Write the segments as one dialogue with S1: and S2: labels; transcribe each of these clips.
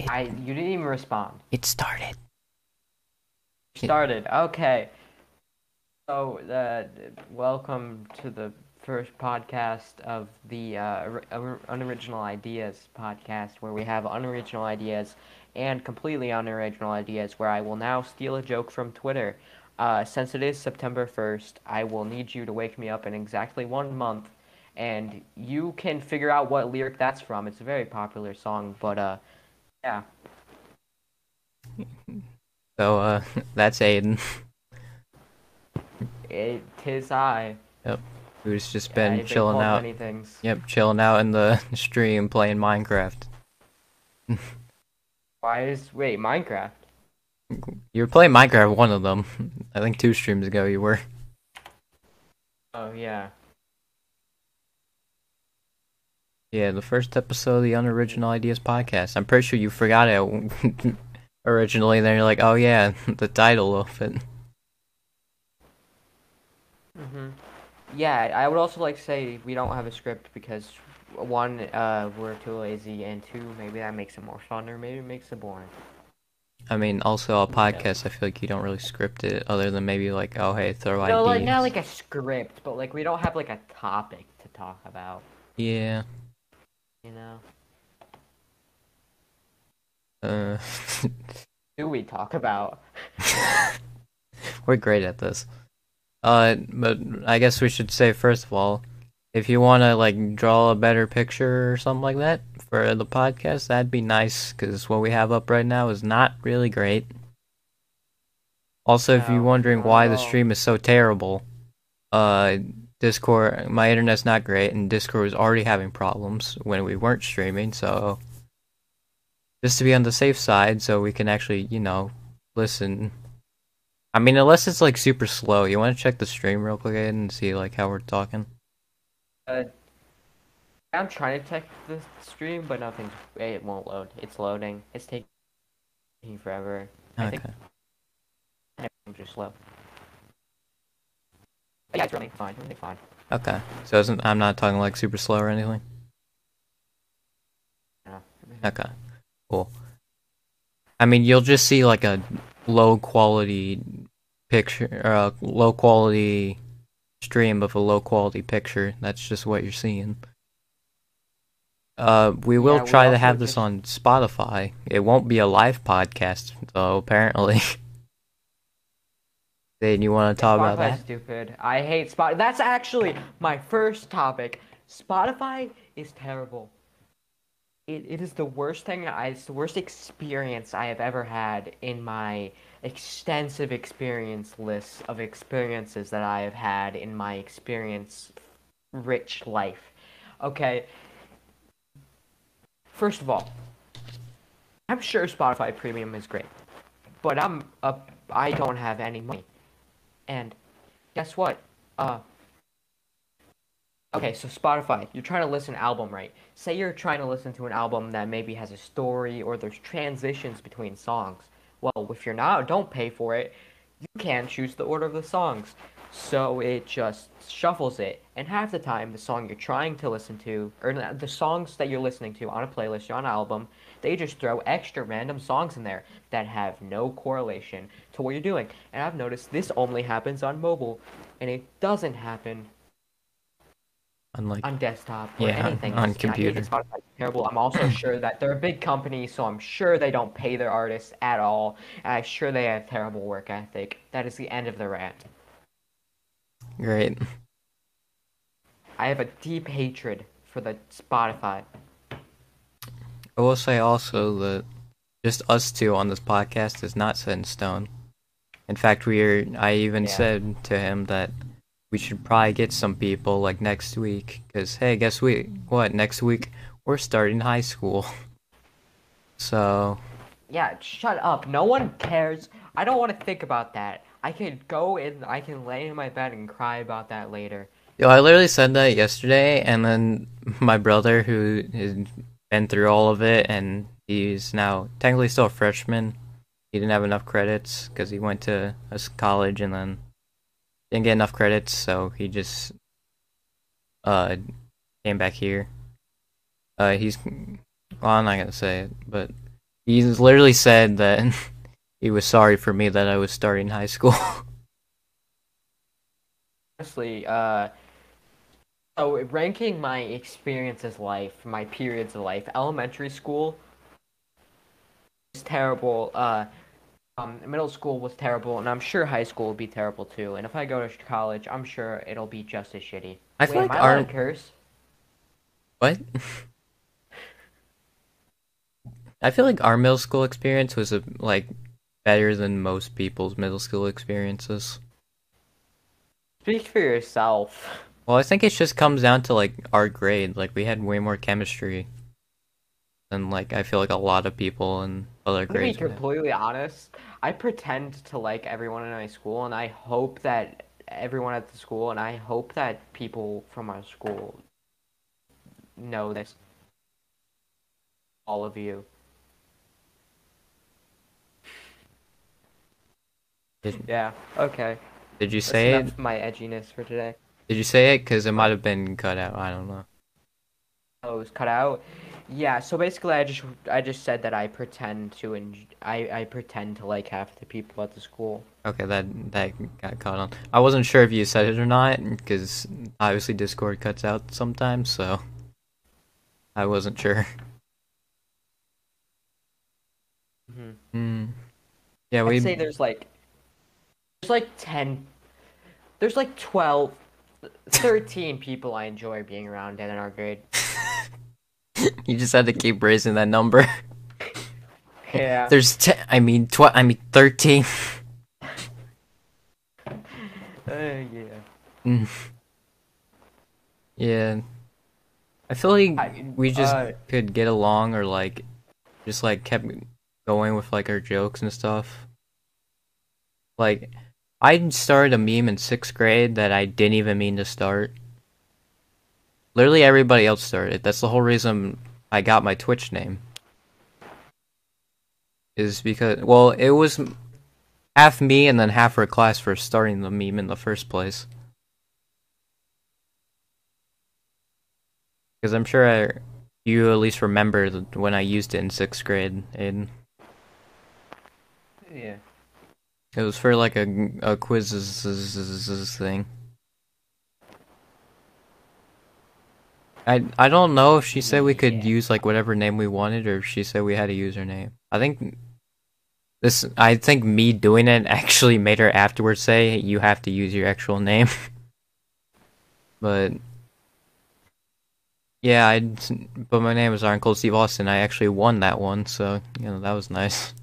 S1: You didn't even respond.
S2: It started.
S1: Started. Okay. So, welcome to the first podcast of the Unoriginal Ideas podcast, where we have unoriginal ideas and completely unoriginal ideas, where I will now steal a joke from Twitter. Since it is September 1st, I will need you to wake me up in exactly 1 month, and you can figure out what lyric that's from. It's a very popular song, but, yeah.
S2: So, that's Aiden.
S1: Tis I.
S2: Yep. Who's just been
S1: I've been
S2: chilling
S1: called
S2: out.
S1: many things.
S2: Yep, chilling out in the stream playing Minecraft.
S1: Wait, Minecraft?
S2: You were playing Minecraft, one of them. I think 2 streams ago you were.
S1: Oh, yeah.
S2: Yeah, the first episode of the Unoriginal Ideas podcast. I'm pretty sure you forgot it originally, then you're like, oh yeah, the title of it.
S1: Yeah, I would also like to say we don't have a script because, one, we're too lazy, and two, maybe that makes it more fun, or maybe it makes it boring.
S2: I mean, also a
S1: Yeah.
S2: podcast, I feel like you don't really script it other than maybe like, oh hey, throw
S1: No, like, not
S2: ideas.
S1: like a script, but, like, we don't have, like, a topic to talk about,
S2: Yeah.
S1: you know?
S2: Uh,
S1: Do we talk about?
S2: we're great at this. But I guess we should say first of all, if you want to like draw a better picture or something like that for the podcast, that'd be nice because what we have up right now is not really great. Also, if you're
S1: No,
S2: wondering
S1: not at
S2: why the
S1: all.
S2: stream is so terrible, uh, Discord, my internet's not great, and Discord was already having problems when we weren't streaming. So just to be on the safe side, so we can actually, listen. I mean, unless it's like super slow, you want to check the stream real quick and see like how we're talking.
S1: Uh, I'm trying to check the stream, but it won't load. It's loading. It's taking forever. I think
S2: Okay.
S1: I'm just slow. But yeah, it's running fine. Running fine.
S2: Okay. So I'm not talking like super slow or anything.
S1: Yeah.
S2: Okay. Cool. I mean, you'll just see like a low quality picture, or a low quality stream of a low quality picture. That's just what you're seeing. We will
S1: Yeah, we
S2: try to
S1: also
S2: have this
S1: just
S2: on Spotify. It won't be a live podcast, though, apparently. Then you want to
S1: Yeah,
S2: talk about
S1: Spotify is
S2: that?
S1: stupid. I hate Spotify. That's actually my first topic. Spotify is terrible. It is the worst thing. It's the worst experience I have ever had in my extensive experience list of experiences that I have had in my experience-rich life. Okay, first of all, I'm sure Spotify Premium is great, but I don't have any money. And guess what? Uh, Okay, so Spotify, you're trying to listen to an album, right? Say you're trying to listen to an album that maybe has a story or there's transitions between songs. Well, if you're not, don't pay for it. You can't choose the order of the songs. So it just shuffles it. And half the time, the song you're trying to listen to, or the songs that you're listening to on a playlist or on an album, they just throw extra random songs in there that have no correlation to what you're doing. And I've noticed this only happens on mobile, and it doesn't happen
S2: Unlike,
S1: on desktop or
S2: yeah,
S1: anything
S2: on
S1: else. And I hate that
S2: computer.
S1: Spotify is terrible. I'm also sure that they're a big company, so I'm sure they don't pay their artists at all. And I'm sure they have terrible work ethic. That is the end of the rant.
S2: Great.
S1: I have a deep hatred for the Spotify.
S2: I will say also that just us two on this podcast is not set in stone. In fact, I even
S1: Yeah.
S2: said to him that we should probably get some people like next week. Because, hey, guess what? Next week, we're starting high school. So,
S1: Yeah, shut up. No one cares. I don't want to think about that. I could go and I can lay in my bed and cry about that later.
S2: I literally said that yesterday, and then my brother, who has been through all of it, and he's now technically still a freshman. He didn't have enough credits because he went to a college and then didn't get enough credits, so he just uh came back here. He's well, I'm not gonna say it, but He literally said that he was sorry for me that I was starting high school.
S1: Honestly, so ranking my experiences life, my periods of life, elementary school was terrible. Middle school was terrible, and I'm sure high school will be terrible too. And if I go to college, I'm sure it'll be just as shitty.
S2: I
S1: Wait,
S2: feel
S1: am
S2: like
S1: I allowed to
S2: our
S1: curse?
S2: what? I feel like our middle school experience was like better than most people's middle school experiences.
S1: Speak for yourself.
S2: Well, I think it just comes down to like our grade. Like we had way more chemistry than like I feel like a lot of people in other
S1: To be
S2: grades would have.
S1: completely honest, I pretend to like everyone in my school, and I hope that everyone at the school, and I hope that people from our school know this. All of you.
S2: Did,
S1: Yeah. Okay.
S2: did you
S1: That's
S2: say
S1: enough
S2: it?
S1: of my edginess for today.
S2: Did you say it? Because it might
S1: What?
S2: have been cut out. I don't know.
S1: Oh, it was cut out. Yeah. So basically, I just said that I pretend to like half the people at the school.
S2: Okay, that got caught on. I wasn't sure if you said it or not, because obviously Discord cuts out sometimes, so I wasn't sure.
S1: Hmm.
S2: Hmm. Yeah,
S1: I'd
S2: we.
S1: say there's like 10, there's like 12, 13 people I enjoy being around in our grade.
S2: You just had to keep raising that number.
S1: Yeah.
S2: There's 10. I mean, 12. I mean, 13.
S1: Yeah.
S2: Mm, yeah, I feel like
S1: I,
S2: we just could get along, or like just like kept going with like our jokes and stuff. Like, I started a meme in 6th grade that I didn't even mean to start. Literally everybody else started. That's the whole reason I got my Twitch name. Is because, well, it was half me and then half our class for starting the meme in the first place. Because I'm sure you at least remember when I used it in 6th grade. And
S1: yeah.
S2: it was for like a quizzes thing. I don't know if she said we could
S1: Yeah.
S2: use like whatever name we wanted, or if she said we had a username. I think me doing it actually made her afterwards say you have to use your actual name. But yeah, but my name is Iron Cold Steve Austin. I actually won that one, so that was nice.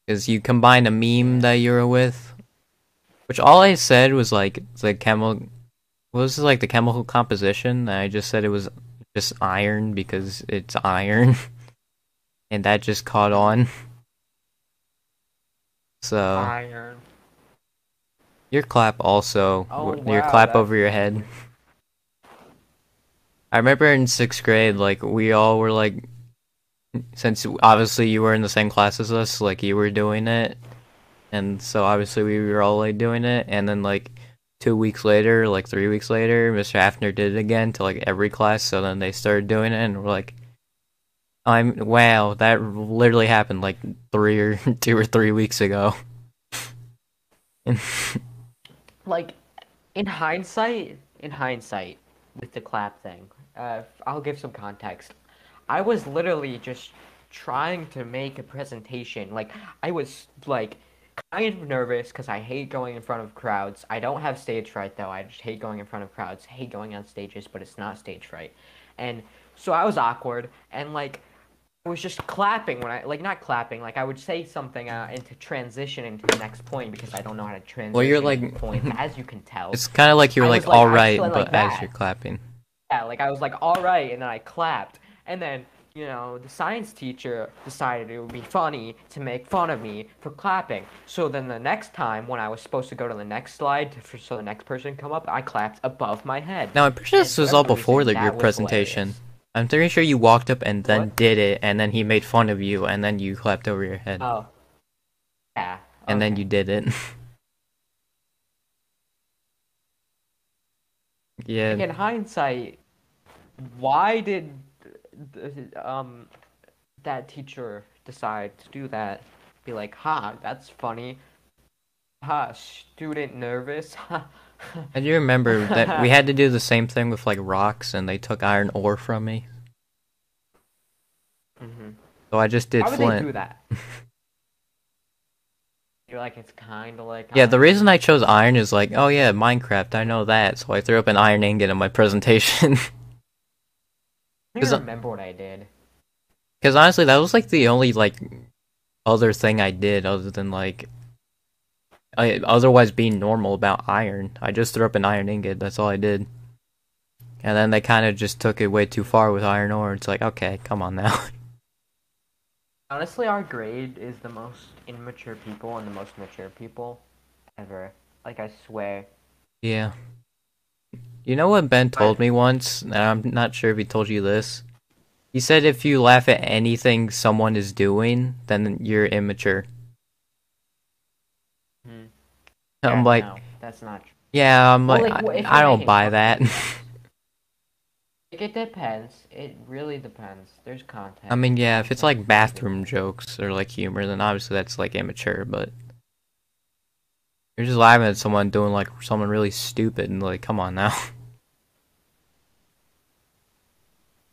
S2: Because you combine a meme
S1: Yeah.
S2: that you were with, which all I said was like the chemical. What was it, like the chemical composition? And I just said it was just iron because it's iron, and that just caught on. So
S1: Iron.
S2: your clap also,
S1: Oh
S2: your
S1: wow,
S2: clap
S1: that's
S2: over your head.
S1: funny.
S2: I remember in 6th grade, like we all were like, since obviously you were in the same class as us, like you were doing it, and so obviously we were all like doing it, and then like 2 weeks later, like 3 weeks later, Mr. Hafner did it again to like every class. So then they started doing it, and we're like, wow, that literally happened like 2 or 3 weeks ago. And
S1: Like in hindsight, with the clap thing, I'll give some context. I was literally just trying to make a presentation. Like I was like kind of nervous because I hate going in front of crowds. I don't have stage fright though. I just hate going in front of crowds. Hate going on stages, but it's not stage fright. And so I was awkward and like I was just clapping when I like not clapping. Like I would say something into transition into the next point because I don't know how to
S2: well, you're
S1: transition into
S2: like,
S1: points, as you can tell.
S2: it's kind of like you were
S1: I
S2: like
S1: was like
S2: all
S1: I
S2: right,
S1: said like
S2: but as
S1: that.
S2: you're clapping.
S1: Yeah, like I was like, all right, and then I clapped. And then, the science teacher decided it would be funny to make fun of me for clapping. So then the next time when I was supposed to go to the next slide so the next person come up, I clapped above my head.
S2: Now, I'm pretty sure
S1: And
S2: this
S1: for
S2: was all
S1: whatever
S2: before
S1: reason,
S2: your
S1: that was
S2: presentation.
S1: hilarious.
S2: I'm pretty sure you walked up and then
S1: What?
S2: did it, and then he made fun of you, and then you clapped over your head,
S1: Oh, yeah.
S2: and then
S1: Okay.
S2: you did it. Yeah.
S1: Like in hindsight, why did that teacher decide to do that, be like, "Ha, that's funny. Ha, student nervous." Ha.
S2: I do remember that we had to do the same thing with like rocks, and they took iron ore from me.
S1: hmm
S2: So I just did
S1: Why would they
S2: flint.
S1: do that? You're like, it's kind of like
S2: Yeah, the reason
S1: iron.
S2: I chose iron is like, oh yeah, Minecraft, I know that. So I threw up an iron ingot in my presentation.
S1: I don't
S2: Because
S1: even remember what I did.
S2: honestly, that was like the only like other thing I did other than like otherwise being normal about iron. I just threw up an iron ingot. That's all I did. And then they kind of just took it way too far with iron ore. It's like, okay, come on now.
S1: Honestly, our grade is the most immature people and the most mature people ever. Like, I swear.
S2: Yeah. You know what Ben told
S1: But
S2: me once? And I'm not sure if he told you this. He said if you laugh at anything someone is doing, then you're immature.
S1: hmm,
S2: I'm
S1: yeah,
S2: like,
S1: no, that's not true.
S2: yeah, I'm
S1: Well,
S2: like,
S1: like, if
S2: I
S1: you're
S2: don't
S1: making
S2: buy
S1: fun,
S2: that.
S1: like, it depends. It really depends. There's
S2: I
S1: context.
S2: mean, yeah, if it's
S1: Context
S2: like
S1: is
S2: bathroom
S1: everything.
S2: jokes or like humor, then obviously that's like immature, but you're just laughing at someone doing like someone really stupid and like, come on now.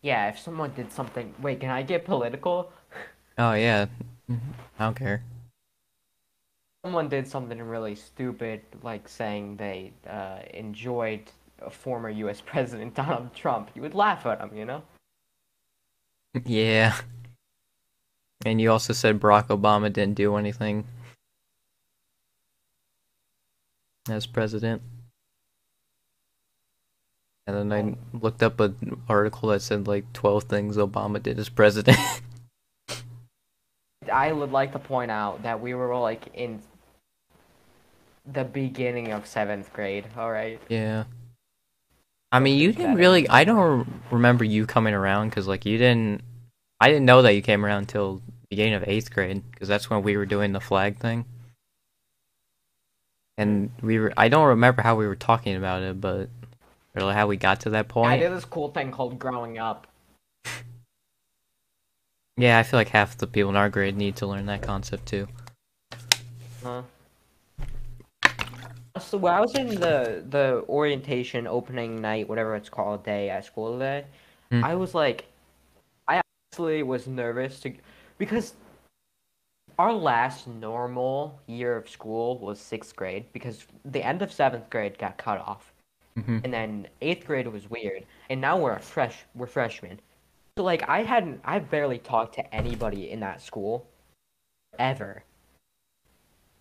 S1: Yeah, if someone did something. Wait, can I get political?
S2: Oh yeah, I don't care.
S1: Someone did something really stupid, like saying they enjoyed former U.S. President Donald Trump. You would laugh at them, you know?
S2: Yeah, and you also said Barack Obama didn't do anything as president. And then
S1: Oh,
S2: I looked up an article that said like 12 things Obama did as president.
S1: I would like to point out that we were like in the beginning of seventh grade. All right,
S2: Yeah. I
S1: so
S2: mean, you
S1: keep
S2: didn't
S1: that in
S2: really. I
S1: mind.
S2: don't remember you coming around because, like, you didn't. I didn't know that you came around until beginning of eighth grade because that's when we were doing the flag thing.
S1: Hmm.
S2: And we were. I don't remember how we were talking about it, but or like how we got to that
S1: I
S2: point.
S1: did this cool thing called growing up.
S2: Yeah, I feel like half the people in our grade need to learn that concept too.
S1: Huh? So when I was in the orientation opening night, whatever it's called, day at school today,
S2: Hmm.
S1: I was like, I actually was nervous to because our last normal year of school was sixth grade because the end of seventh grade got cut off,
S2: Hmm.
S1: and then eighth grade was weird, and now we're freshmen. So like I barely talked to anybody in that school ever,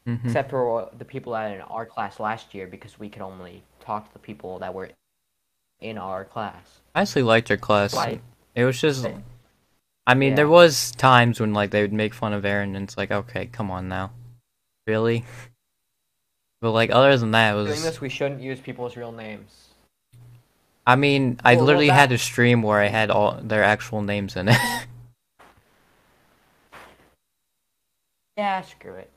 S2: Hmm.
S1: except for the people that in our class last year because we could only talk to the people that were in our class.
S2: I actually liked your class.
S1: Like,
S2: It was just. I mean, there
S1: yeah,
S2: was times when like they would make fun of Aaron, and it's like, okay, come on now, really? But like other than that, it
S1: doing
S2: was.
S1: this we shouldn't use people's real names.
S2: I mean, I
S1: Well,
S2: literally had
S1: that
S2: a stream where I had all their actual names in it.
S1: yeah, screw it.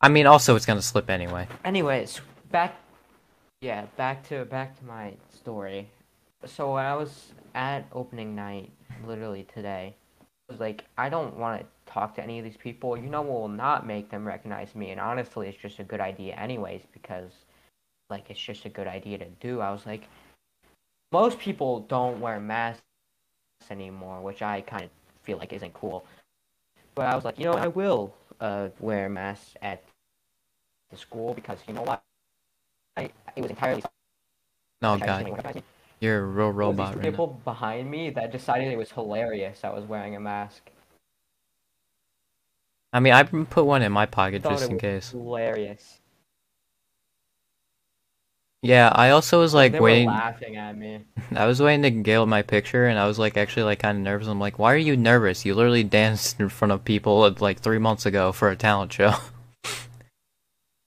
S2: I mean, also it's gonna slip anyway.
S1: Anyways, back yeah, back to my story. So when I was at opening night, literally today, I was like, I don't want to talk to any of these people. You know, will not make them recognize me. And honestly, it's just a good idea, anyways, because like it's just a good idea to do. I was like, most people don't wear masks anymore, which I kind of feel like isn't cool. But I was like, you know, I will wear masks at the school because you know what? It was entirely
S2: Oh
S1: like I just
S2: god,
S1: didn't recognize me.
S2: you're a real
S1: It was these
S2: robot
S1: two
S2: right now.
S1: people behind me that decided it was hilarious I was wearing a mask.
S2: I mean, I put one in my
S1: I
S2: pocket
S1: thought
S2: just
S1: it
S2: in
S1: was
S2: case.
S1: hilarious.
S2: Yeah, I also was
S1: Like
S2: like
S1: they were
S2: waiting.
S1: laughing at me.
S2: I was waiting to get my picture, and I was like actually like kind of nervous. I'm like, why are you nervous? You literally danced in front of people like 3 months ago for a talent show.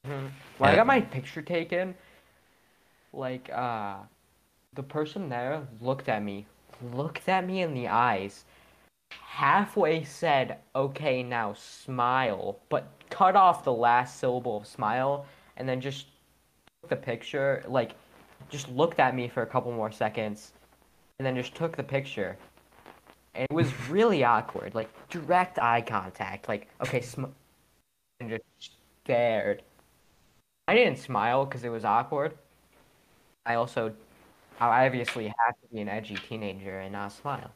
S1: Mhm. When I got
S2: And
S1: my picture taken, like the person there looked at me in the eyes, halfway said, "Okay, now smile," but cut off the last syllable of smile, and then just took the picture, like just looked at me for a couple more seconds, and then just took the picture. and it was really awkward. Like direct eye contact. Like okay, and just stared. I didn't smile because it was awkward. I also, I obviously have to be an edgy teenager and not smile.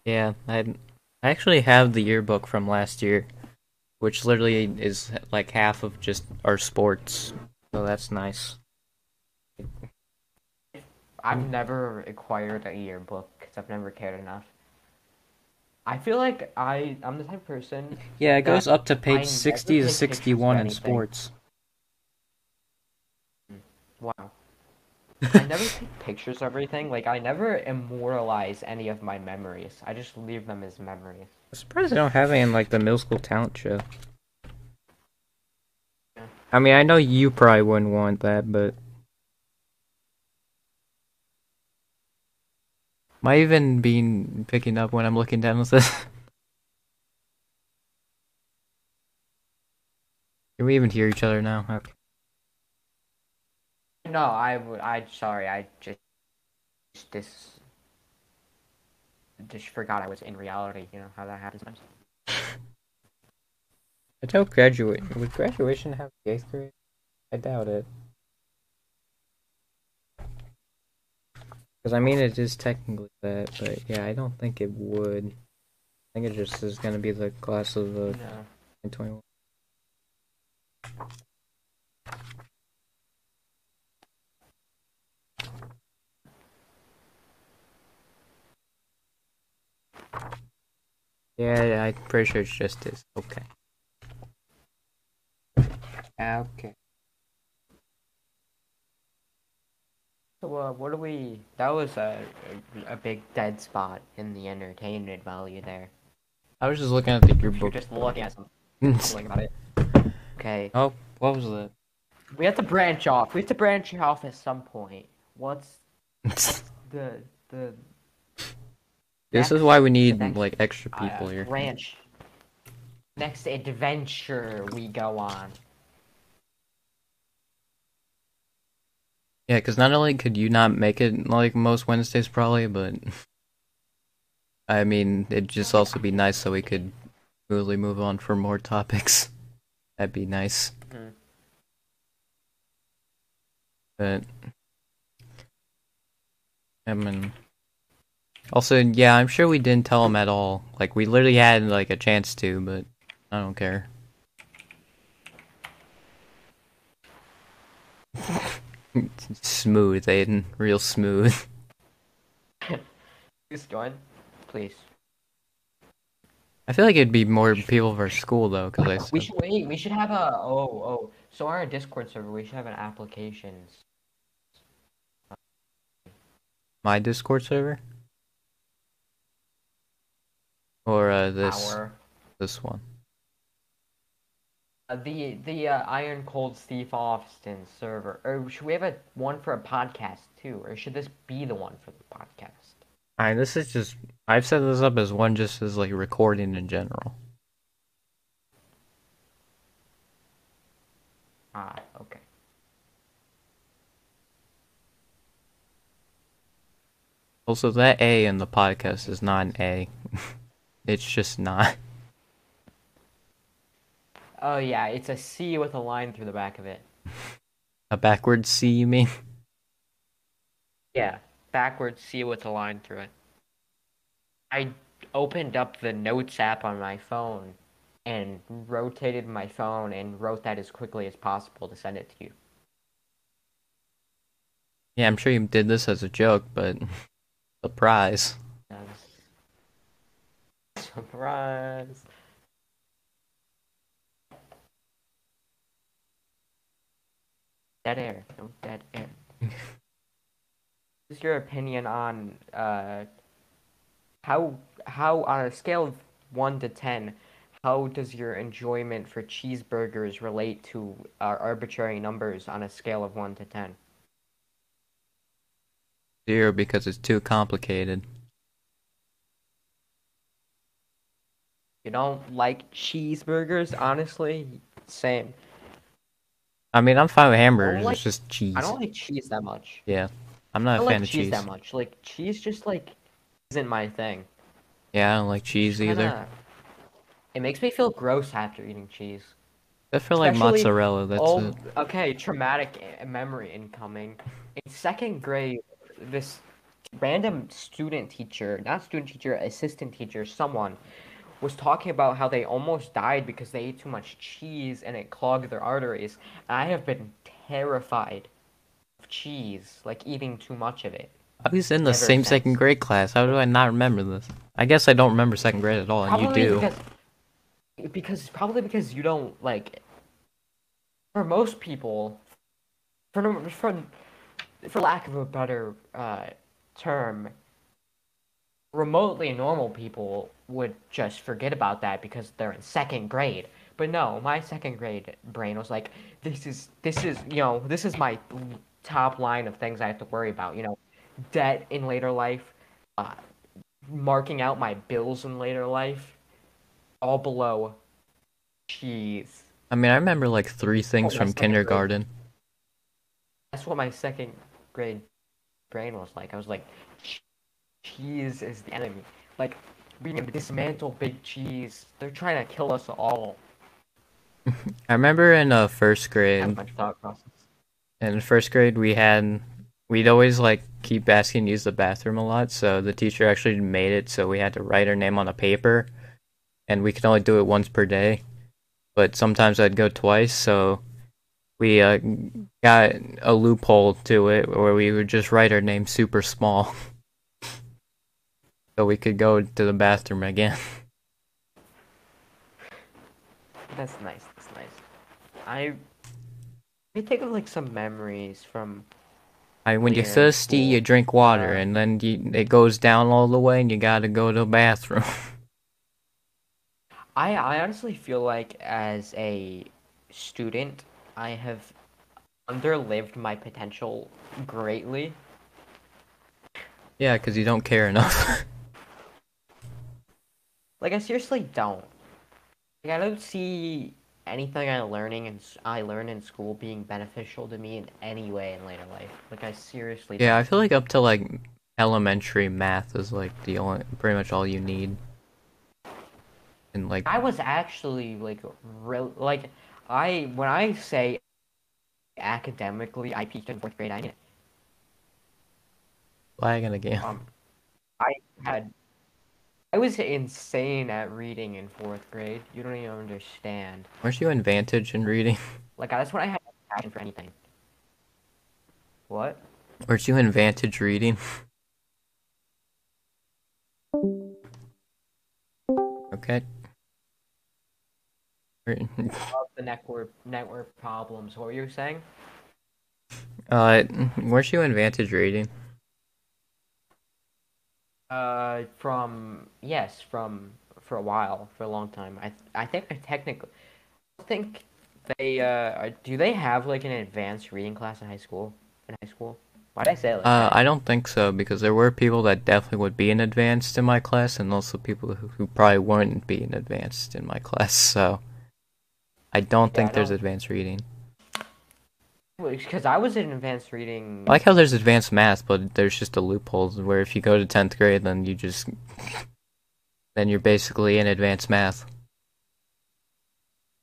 S2: Yeah, I actually have the yearbook from last year, which literally is like half of just our sports. So that's nice.
S1: I've never acquired a yearbook because I've never cared enough. I feel like I'm the type of person
S2: Yeah, it
S1: that
S2: goes up to
S1: I
S2: page
S1: never
S2: 60 to
S1: take pictures of
S2: 61 in
S1: anything.
S2: sports.
S1: Wow. I never take pictures of everything. Like I never immortalize any of my memories. I just leave them as memories.
S2: I'm surprised they don't have it in like the middle school talent show.
S1: Yeah.
S2: I mean, I know you probably wouldn't want that, but am I even being picking up when I'm looking down with this? Can we even hear each other now? Okay.
S1: No, I sorry. I this just forgot I was in reality. You know how that happens sometimes.
S2: I doubt graduate. Would graduation have the 8th grade? I doubt it. Because I mean, it is technically that, but yeah, I don't think it would. I think it just is going to be the class of
S1: No.
S2: 2021. Yeah, I'm pretty sure it's just this. Okay. Okay.
S1: So, what do we? That was a big dead spot in the entertainment value there.
S2: I was just looking at the
S1: You're
S2: yearbook.
S1: just looking at something about it. Okay,
S2: Oh, what was that?
S1: we have to branch off. We have to branch off at some point. What's the
S2: This is
S1: next
S2: why we
S1: the
S2: need
S1: next
S2: like extra people here.
S1: branch? Next adventure we go on.
S2: Yeah, because not only could you not make it like most Wednesdays probably, but I mean, it'd just also be nice so we could smoothly move on for more topics. That'd be nice.
S1: Hmm.
S2: But I mean, also, yeah, I'm sure we didn't tell him at all. Like, we literally had like a chance to, but I don't care. Smooth, Aiden, real smooth.
S1: Please join, please.
S2: I feel like it'd be more people for school though, because I
S1: We
S2: said
S1: should wait. We should have a So our Discord server, we should have an applications
S2: my Discord server or this
S1: hour.
S2: one.
S1: The Iron Cold Steve Austin server, or should we have one for a podcast too, or should this be the one for the podcast?
S2: This is just I've set this up as one just as like recording in general.
S1: Ah, okay.
S2: Also, that A in the podcast is not an A. It's just not.
S1: Oh yeah, it's a C with a line through the back of it.
S2: A backwards C, you mean?
S1: Yeah, backwards C with a line through it. I opened up the Notes app on my phone and rotated my phone and wrote that as quickly as possible to send it to you.
S2: Yeah, I'm sure you did this as a joke, but surprise.
S1: Surprise. Dead air. No dead air. What's your opinion on how on a scale of 1 to 10, how does your enjoyment for cheeseburgers relate to arbitrary numbers on a scale of 1 to 10?
S2: 0 because it's too complicated.
S1: You don't like cheeseburgers, honestly? Same.
S2: I mean, I'm fine with
S1: I don't
S2: hamburgers,
S1: like
S2: it's just cheese.
S1: I don't like cheese that much.
S2: Yeah, I'm
S1: I
S2: not a
S1: don't
S2: fan
S1: like
S2: of
S1: cheese
S2: cheese.
S1: that much. Like cheese just like isn't my thing.
S2: Yeah, I don't like
S1: Just
S2: cheese
S1: kind
S2: either.
S1: of, it makes me feel gross after eating cheese.
S2: Except for like
S1: Especially,
S2: mozzarella, that's
S1: oh,
S2: it.
S1: okay, traumatic memory incoming. In second grade, this random student teacher, not student teacher, assistant teacher, someone was talking about how they almost died because they ate too much cheese and it clogged their arteries. And I have been terrified of cheese, like eating too much of it,
S2: I was in the
S1: ever
S2: same second
S1: since.
S2: grade class. How do I not remember this? I guess I don't remember second grade at all, and you
S1: Probably
S2: do.
S1: because you don't like for most people for lack of a better term, remotely normal people would just forget about that because they're in second grade. But no, my second grade brain was like, this is my top line of things I have to worry about. Debt in later life, uh, marking out my bills in later life, all below cheese.
S2: I mean, I remember like three
S1: Oh,
S2: things
S1: my
S2: from
S1: second grade.
S2: kindergarten.
S1: That's what my second grade brain was like. I was like, cheese is the enemy. Like, we need to dismantle big cheese. They're trying to kill us all.
S2: I remember in first
S1: That was
S2: grade.
S1: my thought process.
S2: In first grade, we'd always like keep asking to use the bathroom a lot. So the teacher actually made it so we had to write our name on a paper, and we could only do it once per day. But sometimes I'd go twice, so we got a loophole to it where we would just write our name super small so we could go to the bathroom again.
S1: That's nice. That's nice. I think of like some memories from
S2: When you're
S1: earlier in
S2: thirsty, you
S1: school.
S2: drink water,
S1: Uh,
S2: and then it goes down all the way, and you gotta go to the bathroom.
S1: I honestly feel like as a student, I have underlived my potential greatly.
S2: Yeah, because you don't care enough.
S1: Like I seriously don't. Like, I don't see anything I learn in school being beneficial to me in any way in later life. Like I seriously
S2: Yeah, I
S1: don't.
S2: feel like up to like elementary math is like the only pretty much all you need. And like
S1: I was actually like real like I when I say academically I peaked in fourth grade. I mean
S2: lagging again.
S1: um I had I was insane at reading in fourth grade. You don't even understand.
S2: Weren't you in Vantage in reading?
S1: Like that's when I had passion for anything. What?
S2: Weren't you in Vantage reading? Okay.
S1: Love the network problems. What were you saying?
S2: uh, weren't you in Vantage reading?
S1: From yes, from for a while, for a long time. I think I technically I think they do they have like an advanced reading class in high school? In high school? Why did I say it like that?
S2: I don't think so because there were people that definitely would be in advanced in my class, and also people who probably wouldn't be in advanced in my class. So I don't
S1: Yeah,
S2: think
S1: I
S2: there's
S1: don't
S2: advanced reading.
S1: because I was in advanced
S2: I
S1: reading.
S2: like how there's advanced math, but there's just a loophole where if you go to 10th grade, then then you're basically in advanced math.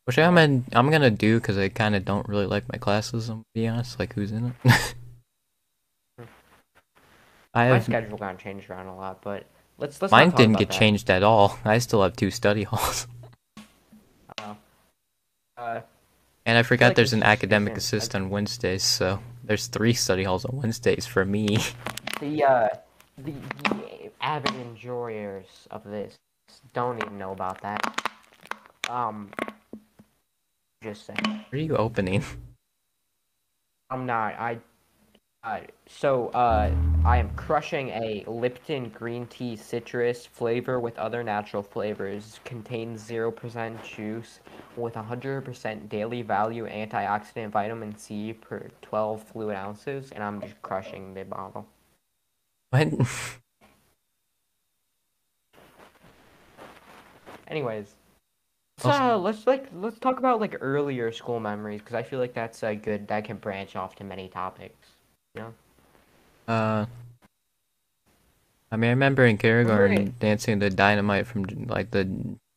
S2: Which I'm gonna do because I kind of don't really like my classes. I'm gonna be honest, like who's in it. I
S1: My
S2: have
S1: schedule got changed around a lot, but let's
S2: mine
S1: not talk
S2: didn't
S1: about
S2: get
S1: that.
S2: changed at all. I still have 2 study halls,
S1: Uh, uh,
S2: and I
S1: I feel
S2: forgot
S1: like
S2: there's
S1: this
S2: an
S1: just
S2: academic
S1: isn't like
S2: assist on Wednesdays. So there's 3 study halls on Wednesdays for me.
S1: the uh the avid enjoyers of this don't even know about that. Um, just saying.
S2: What are you opening?
S1: I'm not. I am crushing a Lipton green tea citrus flavor with other natural flavors. Contains 0% juice with 100% daily value antioxidant vitamin C per 12 fluid ounces, and I'm just crushing the bottle.
S2: What?
S1: Anyways,
S2: Also,
S1: let's talk about like earlier school memories because I feel like that's a good that can branch off to many topics. You know?
S2: uh, I mean, I remember in
S1: Remember it?
S2: kindergarten dancing the Dynamite from like the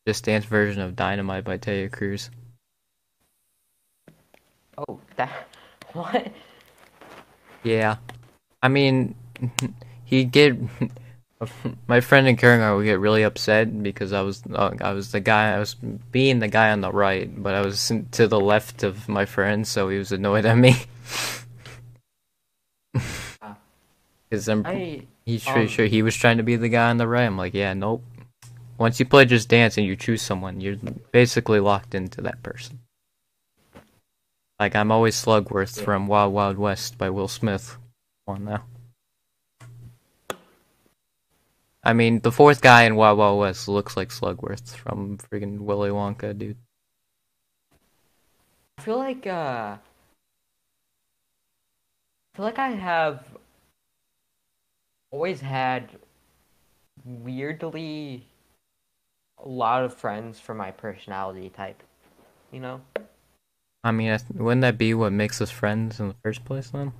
S2: Just Dance version of Dynamite by Taylor Cruz.
S1: Oh, that what?
S2: Yeah, I mean, he get my friend in kindergarten would get really upset because I was the guy I was being the guy on the right, but I was to the left of my friend, so he was annoyed at me
S1: Uh,
S2: because
S1: I
S2: he's pretty
S1: um
S2: sure he was trying to be the guy on the right. I'm like, yeah, nope. Once you play Just Dance and you choose someone, you're basically locked into that person. Like I'm always Slugworth
S1: yeah.
S2: from Wild Wild West by Will Smith. Come on now. I mean, the fourth guy in Wild Wild West looks like Slugworth from friggin' Willy Wonka, dude.
S1: I feel like I have always had weirdly a lot of friends for my personality type, you know?
S2: I mean, wouldn't that be what makes us friends in the first place, then?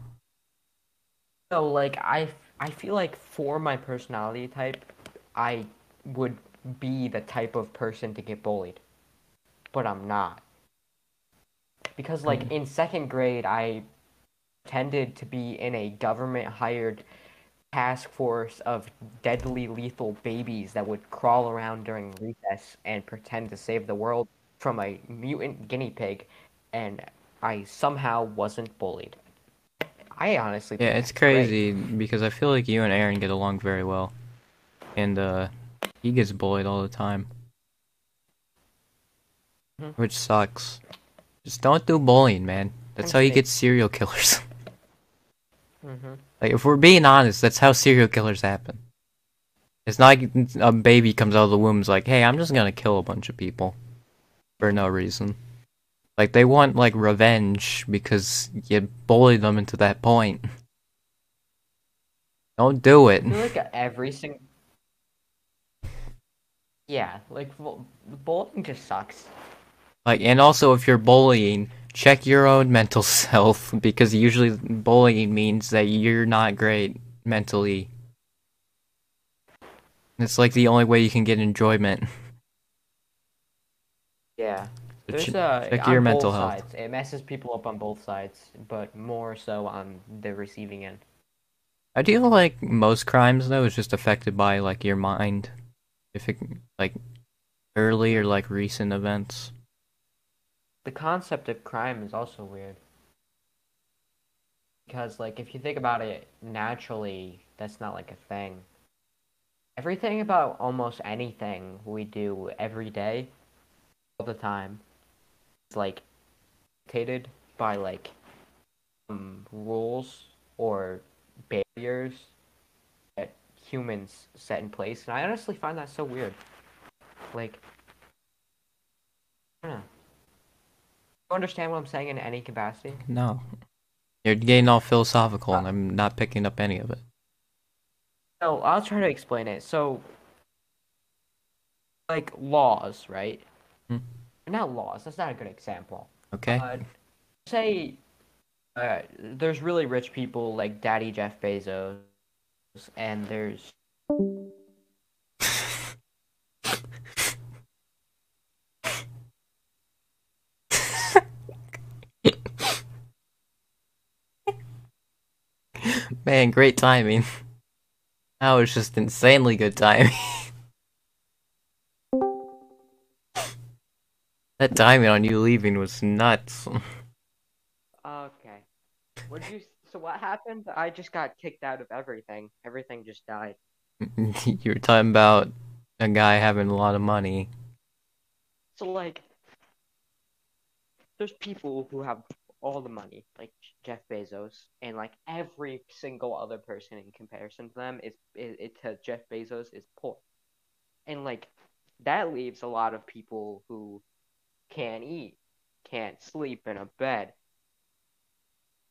S1: So like I feel like for my personality type, I would be the type of person to get bullied, but I'm not. Because like
S2: Mm.
S1: in second grade, I tended to be in a government hired task force of deadly lethal babies that would crawl around during recess and pretend to save the world from a mutant guinea pig, and I somehow wasn't bullied. I honestly
S2: Yeah,
S1: think
S2: it's
S1: that's great.
S2: crazy because I feel like you and Aaron get along very well, and he gets bullied all the time,
S1: Hmm.
S2: which sucks. Just don't do bullying, man. That's
S1: Tends
S2: how
S1: to
S2: you
S1: make.
S2: get serial killers.
S1: Hmm.
S2: Like, if we're being honest, that's how serial killers happen. It's not like a baby comes out of the womb is like, hey, I'm just gonna kill a bunch of people for no reason. Like, they want, like, revenge because you bullied them into that point. Don't do it.
S1: I feel like every single. Yeah, like bullying just sucks.
S2: Like, and also, if you're bullying, check your own mental health because usually bullying means that you're not great mentally. It's like the only way you can get enjoyment.
S1: Yeah.
S2: So
S1: There's
S2: check your
S1: on
S2: mental
S1: both
S2: health.
S1: sides. It messes people up on both sides, but more so on the receiving end.
S2: I do like most crimes though is just affected by like your mind. If it like early or like recent events.
S1: The concept of crime is also weird because, like, if you think about it naturally, that's not like a thing. Everything about almost anything we do every day, all the time, is like dictated by like rules or barriers that humans set in place, and I honestly find that so weird. Like, I don't know. You understand what I'm saying in any capacity?
S2: No. You're getting all philosophical
S1: Uh,
S2: and I'm not picking up any of it.
S1: so I'll try to explain it. So, like laws, right?
S2: Hmm?
S1: Not laws. That's not a good example.
S2: Okay?
S1: Uh, say there's really rich people like Daddy Jeff Bezos, and there's
S2: Man, great timing. That was just insanely good timing. That timing on you leaving was nuts.
S1: okay. What did you? So what happened? I just got kicked out of everything. Everything just died.
S2: You were talking about a guy having a lot of money.
S1: So like, there's people who have all the money, like Jeff Bezos, and like every single other person in comparison to them is to Jeff Bezos is poor, and like that leaves a lot of people who can't eat, can't sleep in a bed,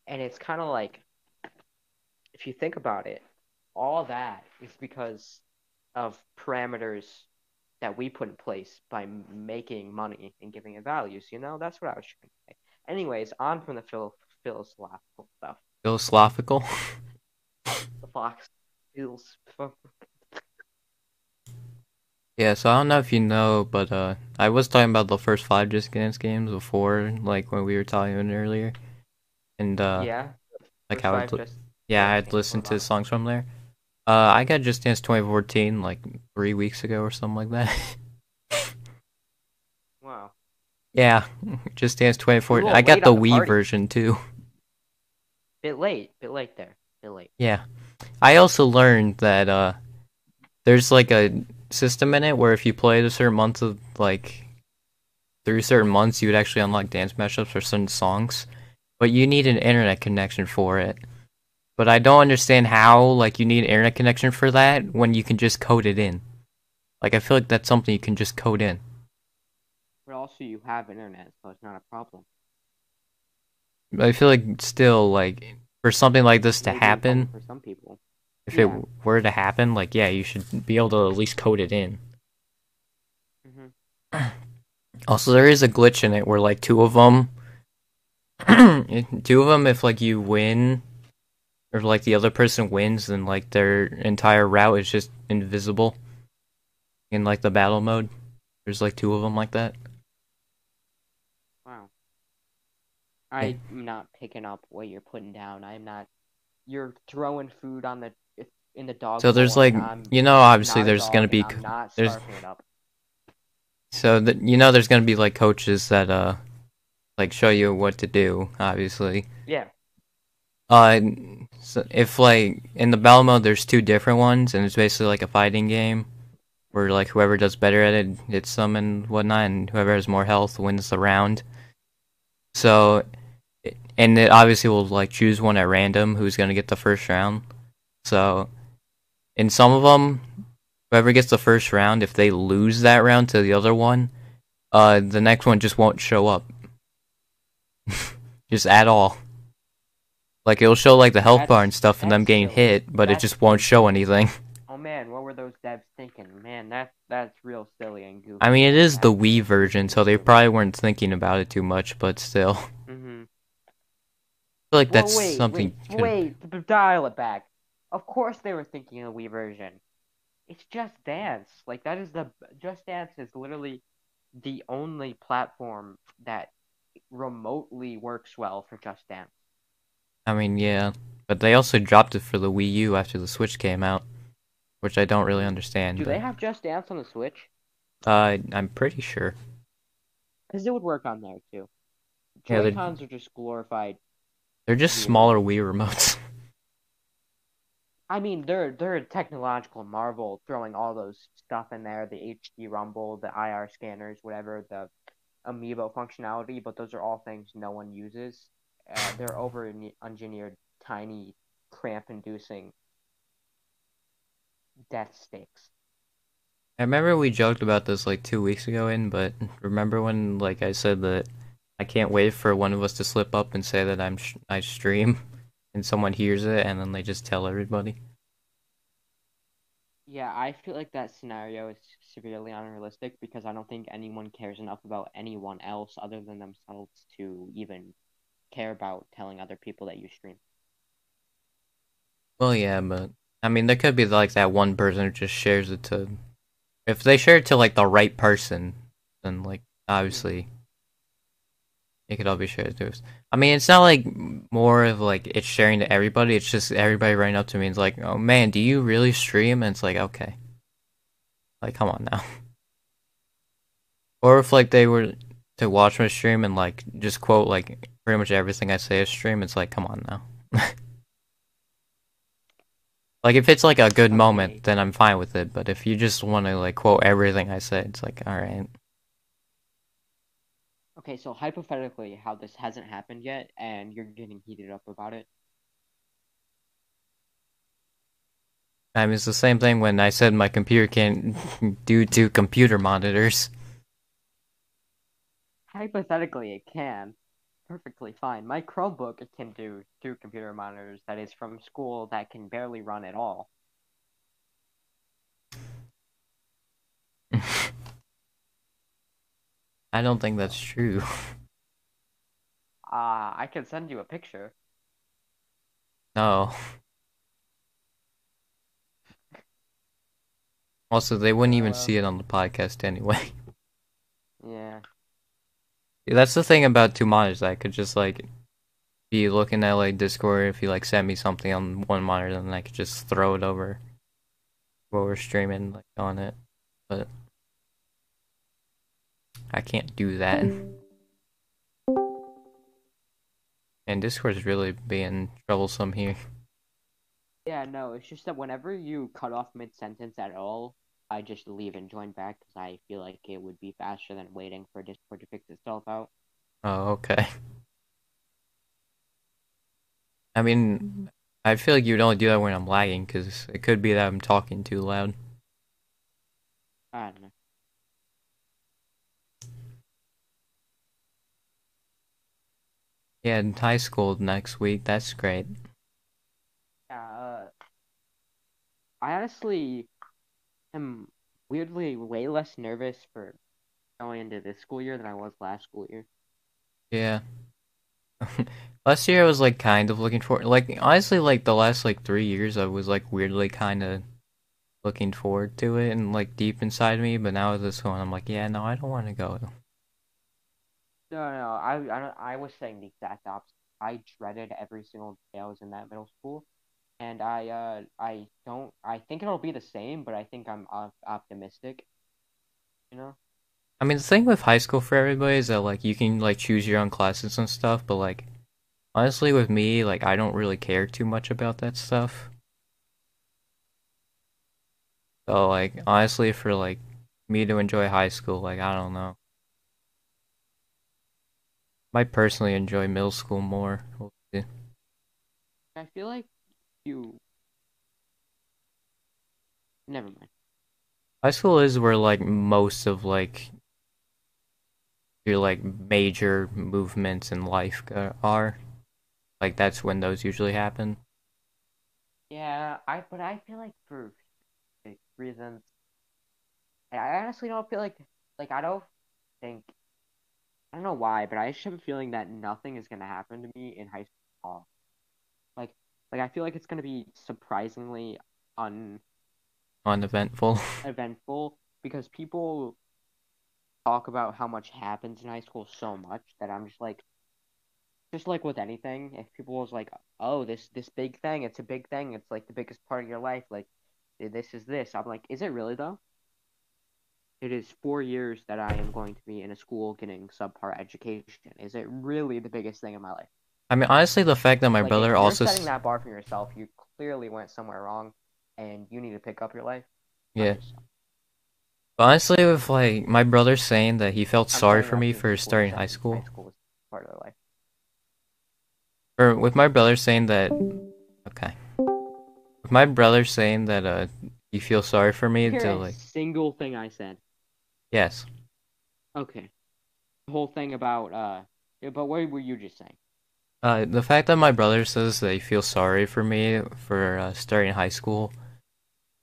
S1: and it's kind of like if you think about it, all that is because of parameters that we put in place by making money and giving it values. You know, that's what I was trying to say. Anyways, on from the philosophical stuff.
S2: Philosophical?
S1: The fox feels.
S2: Yeah, so I don't know if you know, but I was talking about the first five Just Dance games before, like when we were talking earlier, and
S1: Yeah,
S2: like
S1: first
S2: I would,
S1: five Just
S2: yeah,
S1: Dance
S2: I'd
S1: games. What
S2: listen to
S1: about them?
S2: songs from there. I got Just Dance 2014 like 3 weeks ago or something like that.
S1: Wow,
S2: Yeah, Just Dance
S1: you're a
S2: 2014. I
S1: little
S2: got
S1: late
S2: the
S1: on the
S2: Wii
S1: party.
S2: version too.
S1: Bit late there. Bit late.
S2: Yeah, I also learned that there's like a system in it where if you played a certain month of like through certain months, you would actually unlock dance mashups for certain songs, but you need an internet connection for it. But I don't understand how like you need an internet connection for that when you can just code it in. Like I feel like that's something you can just code in.
S1: But also, you have internet, so it's not a problem.
S2: I feel like still like for something like this to
S1: Maybe a problem
S2: happen,
S1: for some people.
S2: if it
S1: Yeah.
S2: were to happen, like yeah, you should be able to at least code it in.
S1: Hmm.
S2: Also, there is a glitch in it where like two of them, if like you win or like the other person wins, then like their entire route is just invisible in like the battle mode. There's like two of them like that.
S1: Wow.
S2: Yeah.
S1: I'm not picking up what you're putting down. I'm not. You're throwing food on the in the dog
S2: So there's
S1: bowl,
S2: like
S1: and I'm
S2: obviously
S1: not a
S2: there's gonna
S1: dog, and
S2: be
S1: I'm not
S2: there's
S1: scarfing it up.
S2: there's gonna be like coaches that like show you what to do. Obviously,
S1: Yeah.
S2: uh, so if like in the battle mode there's two different ones, and it's basically like a fighting game where
S1: Hmm.
S2: like whoever does better at it hits them and whatnot, and whoever has more health wins the round.
S1: Hmm.
S2: So and it obviously will like choose one at random who's gonna get the first round. So in some of them, whoever gets the first round, if they lose that round to the other one, the next one just won't show up, just at all. Like it'll show like the health bar and stuff and them
S1: That's
S2: getting
S1: silly.
S2: hit, but it
S1: That's
S2: just won't show anything.
S1: oh man, what were those devs thinking? Man, that's real silly and
S2: I
S1: goofy.
S2: mean, it is the
S1: That's
S2: Wii
S1: goofy
S2: version,
S1: and
S2: so they
S1: stupid.
S2: probably weren't thinking about it too much, but still, I feel
S1: Hmm.
S2: like
S1: Well,
S2: that's something could.
S1: dial it back. Of course they were thinking of the Wii version. It's Just Dance. Like that is the Just Dance is literally the only platform that remotely works well for Just Dance.
S2: I mean, yeah, but they also dropped it for the Wii U after the Switch came out, which I don't really
S1: Hmm.
S2: understand.
S1: Do they
S2: But
S1: have Just Dance on the Switch?
S2: I'm pretty sure.
S1: Because it would work on there too.
S2: Yeah,
S1: Joy Cons are just glorified
S2: they're just
S1: Wii
S2: smaller
S1: remotes.
S2: Wii remotes.
S1: I mean, they're a technological marvel, throwing all those stuff in there, the HD rumble, the IR scanners, whatever, the amiibo functionality, but those are all things no one uses. They're over engineered, tiny, cramp-inducing death sticks.
S2: I remember we joked about this like 2 weeks ago, but remember when like I said that I can't wait for one of us to slip up and say that I stream, and someone hears it and then they just tell everybody.
S1: Yeah, I feel like that scenario is severely unrealistic because I don't think anyone cares enough about anyone else other than themselves to even care about telling other people that you stream.
S2: Well, yeah, but I mean there could be like that one person who just shares it to. If they share it to like the right person, then like
S1: Hmm.
S2: obviously it could all be shared to us. I mean, it's not like more of like it's sharing to everybody. It's just everybody running up to me and it's like, "Oh man, do you really stream?" And it's like, okay, like come on now. Or if like they were to watch my stream and like just quote like pretty much everything I say is stream, it's like, come on now. Like if it's like a good moment,
S1: Okay,
S2: then I'm fine with it. But if you just want to like quote everything I say, it's like, all right.
S1: okay, so hypothetically, how this hasn't happened yet, and you're getting heated up about it.
S2: I mean, it's the same thing when I said my computer can't due to computer monitors.
S1: Hypothetically, it can. Perfectly fine. My Chromebook it can do two computer monitors that is from school that can barely run at all.
S2: I don't think that's
S1: So,
S2: true.
S1: I can send you a picture.
S2: No. Also, they wouldn't even
S1: Uh,
S2: see it on the podcast anyway.
S1: yeah.
S2: Yeah, that's the thing about two monitors. I could just like be looking at like Discord if you like send me something on one monitor, then I could just throw it over while we're streaming like on it. But I can't do that. And Discord's really being troublesome here.
S1: Yeah, no, it's just that whenever you cut off mid-sentence at all, I just leave and join back because I feel like it would be faster than waiting for Discord to fix itself out.
S2: Oh, okay. I mean, I feel like you'd only do that when I'm lagging, because it could be that I'm talking too loud.
S1: I don't know.
S2: Yeah, in high school next week, that's great.
S1: Yeah, I honestly am weirdly way less nervous for going into this school year than I was last school year.
S2: Yeah. Last year I was like kind of looking for like honestly like the last like 3 years I was like weirdly kind of looking forward to it and like deep inside me, but now with this one I'm like, yeah, no, I don't want to go.
S1: No, no, I was saying the exact opposite. I dreaded every single day I was in that middle school, and I don't. I think it'll be the same, but I think I'm optimistic. You know?
S2: I mean, the thing with high school for everybody is that like you can like choose your own classes and stuff, but like honestly with me, like I don't really care too much about that stuff. So like honestly for like me to enjoy high school, like I don't know. Might personally enjoy middle school more. We'll see.
S1: I feel like you. Never mind.
S2: High school is where like most of like your like major movements in life are. Like that's when those usually happen.
S1: Yeah, but I feel like for reasons, I honestly don't feel like I don't think I don't know why, but I just have a feeling that nothing is gonna happen to me in high school at all. Like like I feel like it's gonna be surprisingly
S2: Uneventful.
S1: uneventful because people talk about how much happens in high school so much that I'm just like with anything, if people was like, oh, this big thing, it's a big thing, it's like the biggest part of your life, like this is this. I'm like, is it really though? It is 4 years that I am going to be in a school getting subpar education. Is it really the biggest thing in my life?
S2: I mean, honestly, the fact that my
S1: Like, if
S2: brother
S1: you're
S2: also,
S1: setting that bar for yourself, you clearly went somewhere wrong, and you need to pick up your life. I'm
S2: yeah.
S1: just,
S2: Honestly, with like my brother saying that he felt
S1: I'm
S2: sorry
S1: saying
S2: for
S1: that
S2: me
S1: because
S2: for
S1: people were
S2: starting high
S1: saying high
S2: school,
S1: school was part of their life.
S2: or with my brother saying that, okay, with my brother saying that he feels sorry for
S1: You
S2: me
S1: hear
S2: to
S1: a
S2: like,
S1: single thing I said.
S2: yes.
S1: Okay. The whole thing about yeah, but what were you just saying?
S2: The fact that my brother says that he feels sorry for me for starting high school,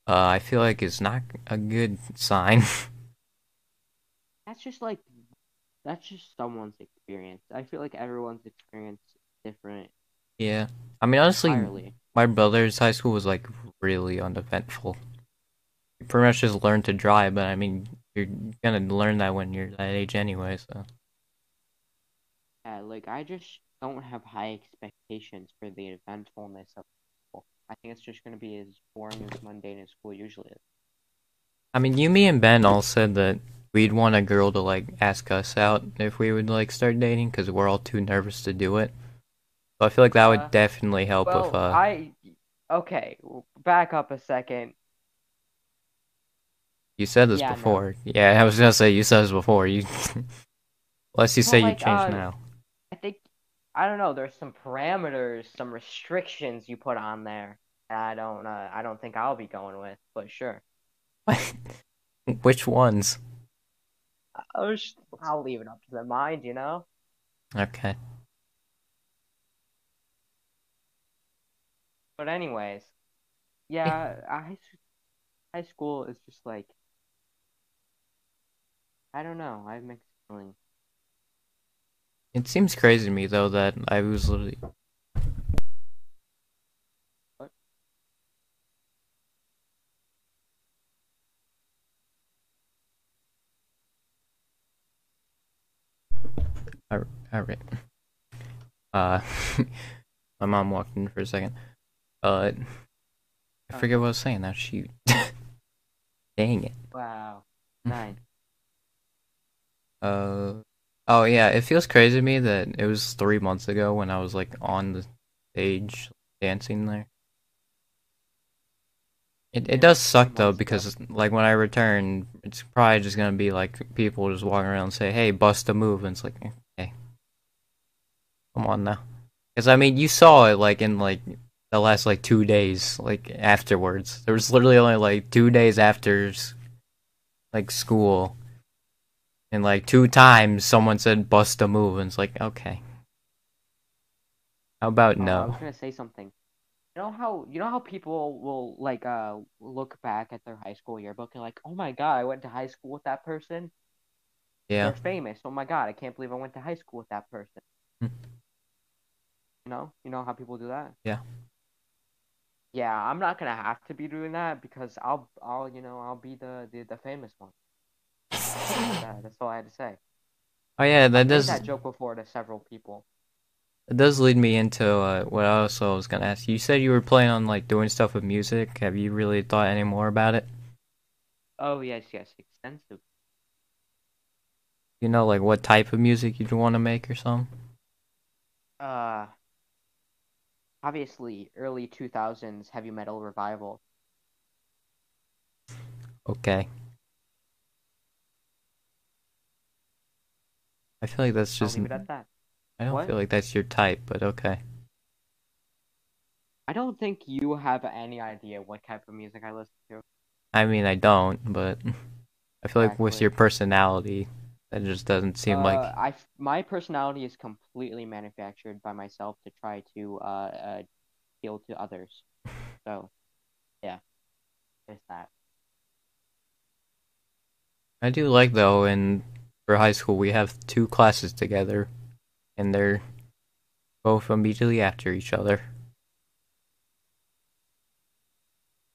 S2: I feel like is not a good sign.
S1: That's just like that's just someone's experience. I feel like everyone's experience is different
S2: Yeah. I mean, honestly,
S1: entirely.
S2: my brother's high school was like really uneventful. You pretty much just learned to drive, but I mean, you're gonna learn that when you're that age anyway, so.
S1: Yeah, like I just don't have high expectations for the eventfulness of school. I think it's just gonna be as boring as mundane as school usually is.
S2: I mean, you, me, and Ben all said that we'd want a girl to like ask us out if we would like start dating because we're all too nervous to do it. So I feel like that would
S1: Uh,
S2: definitely help with
S1: well, okay, back up a second.
S2: You said this
S1: Yeah, no.
S2: before. Yeah, I was gonna say you said this before. You unless you
S1: But
S2: say you
S1: like,
S2: changed now.
S1: I think I don't know. There's some parameters, some restrictions you put on there. I don't think I'll be going with, but sure.
S2: Which ones?
S1: I'll leave it up to the mind, you know.
S2: Okay.
S1: But anyways, yeah, high school is just like I don't know. I have mixed feelings.
S2: It seems crazy to me though that I was literally
S1: But
S2: All right. Uh, my mom walked in for a second. Uh, I
S1: Oh,
S2: forget what I was saying now. Shoot. Dang it.
S1: wow. Nice.
S2: Uh, oh yeah, it feels crazy to me that it was 3 months ago when I was like on the stage dancing there. It
S1: It was
S2: does
S1: three
S2: suck though
S1: months ago.
S2: because like when I return, it's probably just gonna be like people just walking around and say, "Hey, bust a move," and it's like, okay, come on now. Because I mean, you saw it like in like the last like 2 days, like afterwards. There was literally only like 2 days after like school, and like 2 times someone said bust a move, and it's like, okay, how about
S1: Oh, I
S2: no?
S1: was gonna say something. You know how people will like look back at their high school yearbook and like, oh my God, I went to high school with that person.
S2: Yeah,
S1: They're famous. Oh my God, I can't believe I went to high school with that person.
S2: mm,
S1: You know how people do that.
S2: yeah.
S1: Yeah, I'm not gonna have to be doing that because I'll be the famous one. That's all I had to say.
S2: Oh yeah,
S1: I've made that joke before to several people.
S2: that does lead me into what I also was gonna ask you. You said you were planning on like doing stuff with music. Have you really thought any more about it?
S1: Oh yes, yes, extensive.
S2: You know, like what type of music you'd want to make or something?
S1: Uh, Obviously, early 2000s heavy metal revival.
S2: Okay. I feel like that's
S1: I'll
S2: just.
S1: leave it at that.
S2: I don't
S1: What?
S2: feel like that's your type, but okay.
S1: I don't think you have any idea what type of music I listen to.
S2: I mean, I don't, but I feel like with
S1: Exactly.
S2: your personality, that just doesn't seem like.
S1: My personality is completely manufactured by myself to try to appeal to others. So yeah, it's that.
S2: I do like though, in for high school we have 2 classes together, and they're both immediately after each other.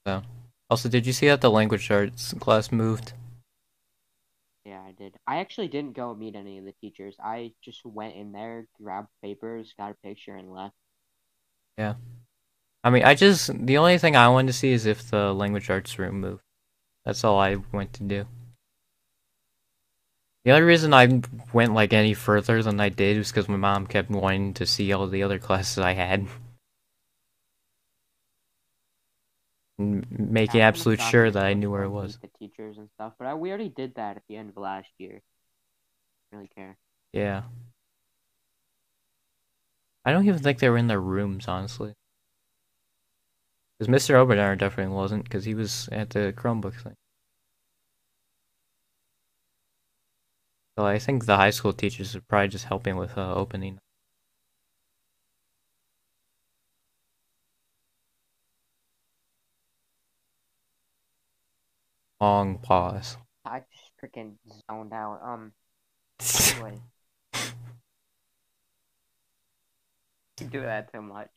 S2: So, also, did you see that the language arts class moved?
S1: Yeah, I did. I actually didn't go meet any of the teachers. I just went in there, grabbed papers, got a picture, and left.
S2: Yeah. I mean, I just the only thing I wanted to see is if the language arts room moved. That's all I went to do. The only reason I went like any further than I did was because my mom kept wanting to see all the other classes I had,
S1: Yeah,
S2: making
S1: I'm kind of
S2: absolute
S1: shocked
S2: sure
S1: you
S2: that
S1: didn't
S2: I
S1: go
S2: knew where it
S1: meet
S2: was.
S1: the teachers and stuff. But we already did that at the end of last year. Really care.
S2: Yeah. I don't even think they were in their rooms, honestly. Because Mr. Oberdauer definitely wasn't, because he was at the Chromebook thing. So I think the high school teachers are probably just helping with opening. Long pause.
S1: I just freaking zoned out. Anyway, you do that too much.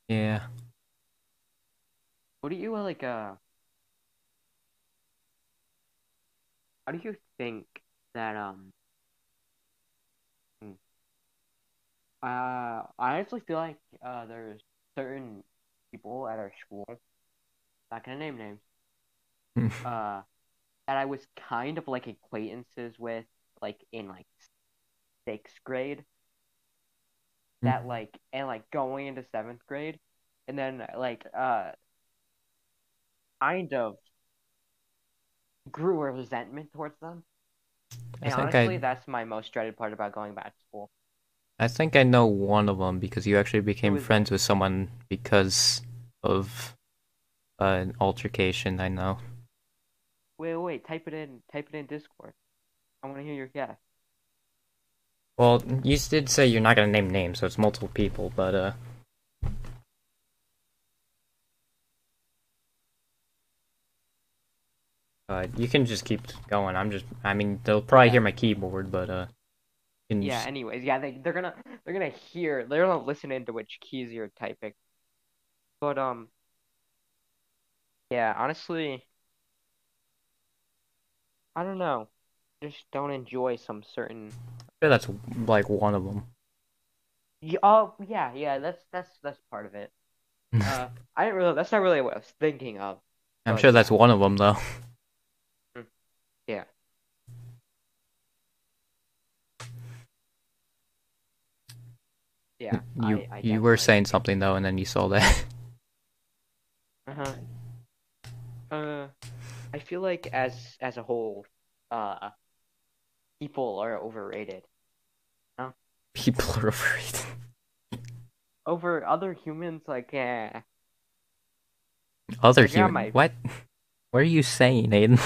S2: Yeah.
S1: What do you like? How do you think that hmm, I actually feel like there's certain people at our school, not gonna name names, uh, that I was kind of like acquaintances with, like in like sixth grade, that like and like going into seventh grade, and then like kind of grew a resentment towards them.
S2: I
S1: And
S2: think I
S1: honestly, that's my most dreaded part about going back to school.
S2: I think I know one of them because you actually became
S1: Who is it?
S2: friends with someone because of an altercation. I know.
S1: Wait, wait, wait. Type it in Discord. I want to hear your guess.
S2: Well, you did say you're not gonna name names, so it's multiple people, but you can just keep going. I mean, they'll probably hear
S1: Yeah,
S2: my keyboard, but you can
S1: yeah.
S2: just,
S1: Anyways, yeah, they're gonna hear, they're gonna listen into which keys you're typing. But yeah. Honestly, I don't know. just don't enjoy some certain.
S2: Sure, that's like one of them.
S1: Oh yeah, yeah. That's part of it. I didn't really. That's not really what I was thinking of,
S2: I'm
S1: but
S2: sure that's
S1: yeah,
S2: one of them though.
S1: mm, yeah, yeah.
S2: You
S1: I
S2: you were
S1: definitely
S2: saying
S1: think
S2: something though,
S1: so.
S2: and then you saw that.
S1: Uh-huh. Uh, I feel like as a whole, uh, people are overrated. No,
S2: People are overrated.
S1: over other humans,
S2: Other
S1: like yeah,
S2: human?
S1: my,
S2: What? What are you saying, Aiden?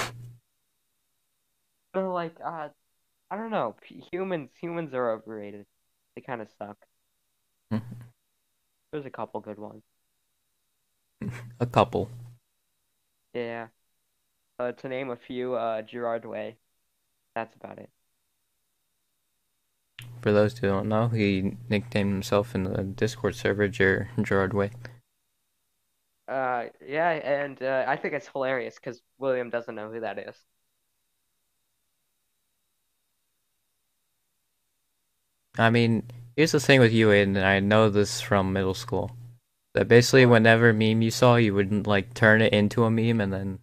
S1: but I don't know. Humans are overrated. They kind of suck. There's a couple good ones.
S2: A couple.
S1: Yeah. To name a few, Gerard Way. That's about it.
S2: For those who don't know, he nicknamed himself in the Discord server Gerard Way.
S1: Yeah, and I think it's hilarious because William doesn't know who that is.
S2: I mean, here's the thing with you, Aiden, and I know this from middle school. That basically
S1: What?
S2: whenever meme you saw, you would like turn it into a meme, and then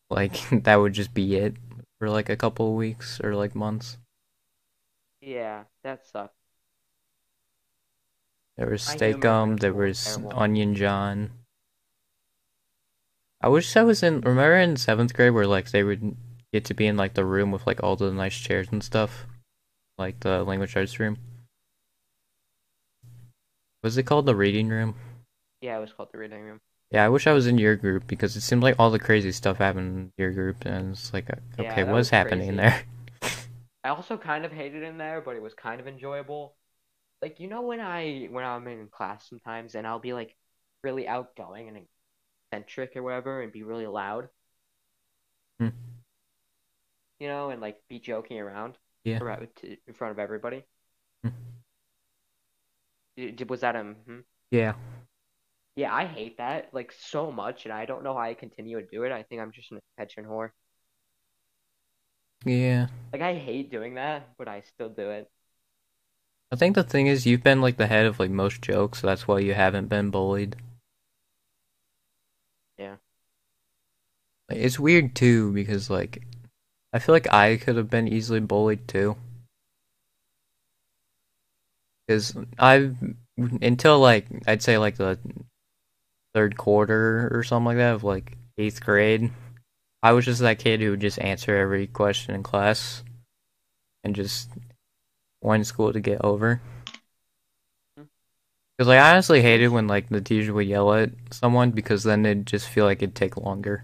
S2: like that would just be it for like a couple of weeks or like months.
S1: Yeah, that sucks.
S2: There was
S1: My humor in
S2: Steakum,
S1: middle
S2: there
S1: school was
S2: was
S1: terrible.
S2: Onion John. I wish I was in. Remember in seventh grade where like they would get to be in like the room with like all the nice chairs and stuff, like the language arts room. Was it called the reading room?
S1: Yeah, it was called the reading room.
S2: Yeah, I wish I was in your group because it seemed like all the crazy stuff happened in your group, and it's like, okay,
S1: Yeah, that
S2: what's
S1: was
S2: happening
S1: crazy.
S2: there?
S1: I also kind of hated in there, but it was kind of enjoyable. Like you know when I'm in class sometimes and I'll be like really outgoing and eccentric or whatever and be really loud,
S2: Hmm,
S1: and like be joking around
S2: yeah,
S1: in front of everybody.
S2: hmm,
S1: Was that a? Hmm?
S2: yeah,
S1: Yeah, I hate that like so much, and I don't know how I continue to do it. I think I'm just an attention whore.
S2: yeah.
S1: Like I hate doing that, but I still do it.
S2: I think the thing is you've been like the head of like most jokes, so that's why you haven't been bullied.
S1: Yeah.
S2: Like, it's weird too because like I feel like I could have been easily bullied too. Because I've until like I'd say like the third quarter or something like that of like eighth grade, I was just that kid who would just answer every question in class and just wanted school to get over.
S1: Hmm.
S2: Because like, I honestly hated
S1: There's
S2: when like the teacher would yell at someone because then it'd just feel like it'd take longer,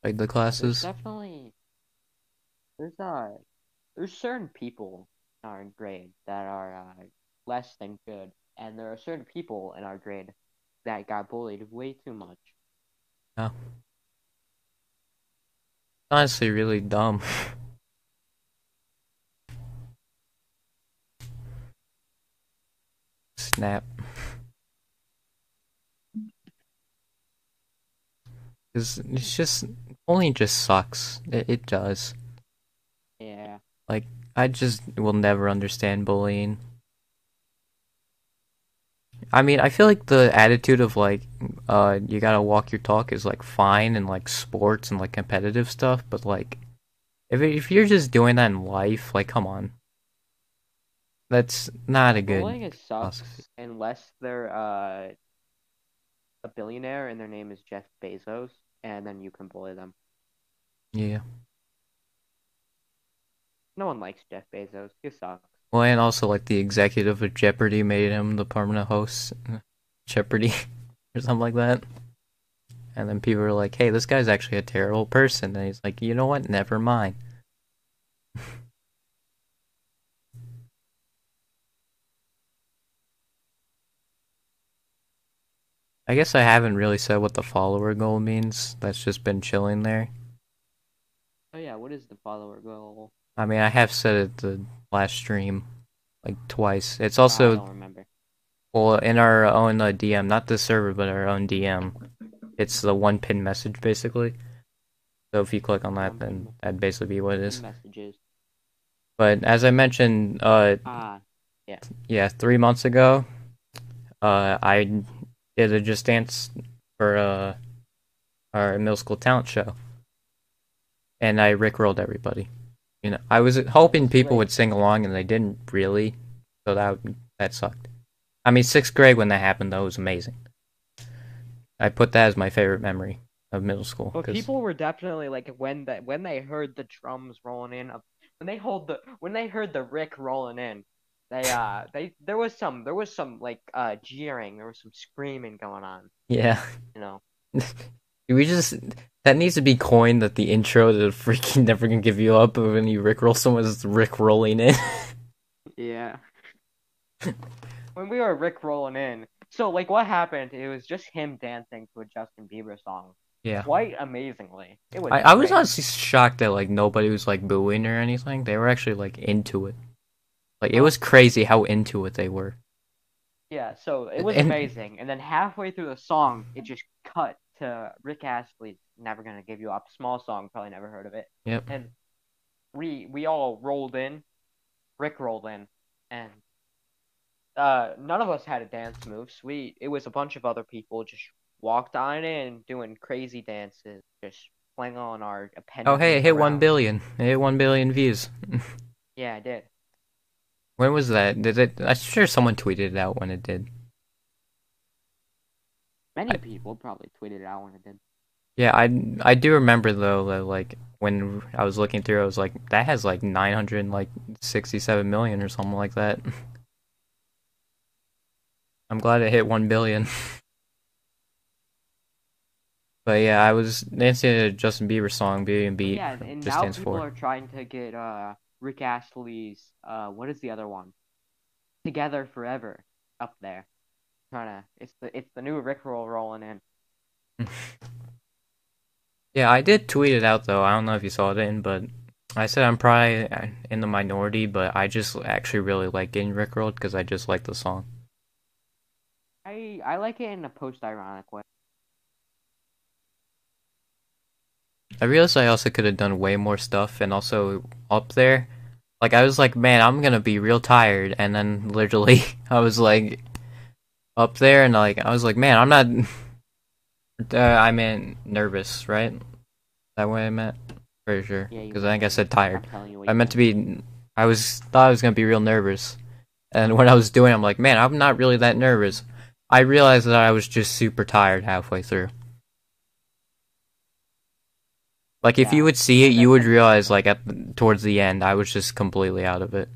S2: like the
S1: there's
S2: classes.
S1: definitely there's there's certain people in our grade that are less than good, and there are certain people in our grade that got bullied way too much.
S2: Yeah, honestly, really dumb. Snap. Because it's just bullying just sucks. It does.
S1: Yeah.
S2: Like I just will never understand bullying. I mean, I feel like the attitude of like, you gotta walk your talk is like fine in like sports and like competitive stuff, but like, if you're just doing that in life, like, come on, that's not a good
S1: Bullying is
S2: philosophy.
S1: sucks unless they're a billionaire and their name is Jeff Bezos, and then you can bully them.
S2: Yeah.
S1: No one likes Jeff Bezos. He sucks.
S2: Well, and also like the executive of Jeopardy made him the permanent host, Jeopardy, or something like that. And then people were like, "Hey, this guy's actually a terrible person," and he's like, "You know what? Never mind." I guess I haven't really said what the follower goal means. That's just been chilling there.
S1: Oh yeah, what is the follower goal?
S2: I mean, I have said it the last stream like twice. It's
S1: I
S2: also
S1: don't remember.
S2: well in our own DM, not the server, but our own DM. It's the one pin message basically. So if you click on that,
S1: Um,
S2: then that'd basically be what it
S1: in
S2: is.
S1: messages.
S2: But as I mentioned,
S1: Yeah.
S2: yeah, 3 months ago, I did a Just Dance for our middle school talent show, and I rickrolled everybody. You know, I was
S1: Yeah,
S2: hoping
S1: that's
S2: people
S1: great.
S2: would sing along, and they didn't really, so that sucked. I mean, sixth grade when that happened, though, was amazing. I put that as my favorite memory of middle school,
S1: But
S2: because
S1: people were definitely like when they heard the drums rolling in, when they heard the Rick rolling in, they there was some like jeering, there was some screaming going on,
S2: yeah.
S1: you know.
S2: We just that needs to be coined that the intro to freaking Never Gonna Give You Up when you rickroll someone's Rick rolling in.
S1: Yeah. When we were Rick rolling in, so like what happened? It was just him dancing to a Justin Bieber song,
S2: Yeah.
S1: quite amazingly. It was
S2: I was
S1: great.
S2: honestly shocked that like nobody was like booing or anything. They were actually like into it. Like it
S1: Well,
S2: was crazy how into it they were.
S1: yeah, so it was
S2: And
S1: amazing. And then halfway through the song, it just cut to Rick Astley's Never Gonna Give You Up. Small song, probably never heard of it.
S2: yep.
S1: And we all rolled in, Rick rolled in, and none of us had a dance moves. It was a bunch of other people just walked on in doing crazy dances, just playing on our
S2: Oh hey, it
S1: appendages
S2: hit one
S1: around.
S2: billion. It hit 1 billion views.
S1: Yeah, I did.
S2: When was that? Did it? I'm sure someone tweeted it out when it did. I,
S1: Many people probably tweeted it out when it did.
S2: yeah, I do remember though that like when I was looking through, I was like, that has like 967 million or something like that. I'm glad it hit 1 billion. But yeah, I was dancing to a Justin Bieber song, Beauty and Beat,
S1: Yeah, and
S2: Just
S1: now
S2: Dance
S1: people
S2: 4.
S1: are trying to get Rick Astley's what is the other one? Together Forever up there. Trying to it's the new Rick roll rolling in.
S2: Yeah, I did tweet it out though. I don't know if you saw it in, but I said I'm probably in the minority, but I just actually really like getting rickrolled because I just like the song.
S1: I like it in a post ironic way.
S2: I realized I also could have done way more stuff, and also up there, like I was like, man, I'm gonna be real tired, and then literally I was like up there, and like I was like, man, I'm not. I meant nervous, right? That way I meant pretty sure
S1: Yeah, you
S2: because I think I
S1: meant
S2: said
S1: nervous.
S2: tired.
S1: I'm telling you what
S2: I
S1: you
S2: meant to
S1: meant.
S2: be. Thought I was gonna be real nervous, and when I was doing, it, I'm like, man, I'm not really that nervous. I realized that I was just super tired halfway through. Like if you
S1: Yeah,
S2: would see it, you
S1: that
S2: would
S1: tends to
S2: realize
S1: happen.
S2: like towards the end, I was just completely out of it.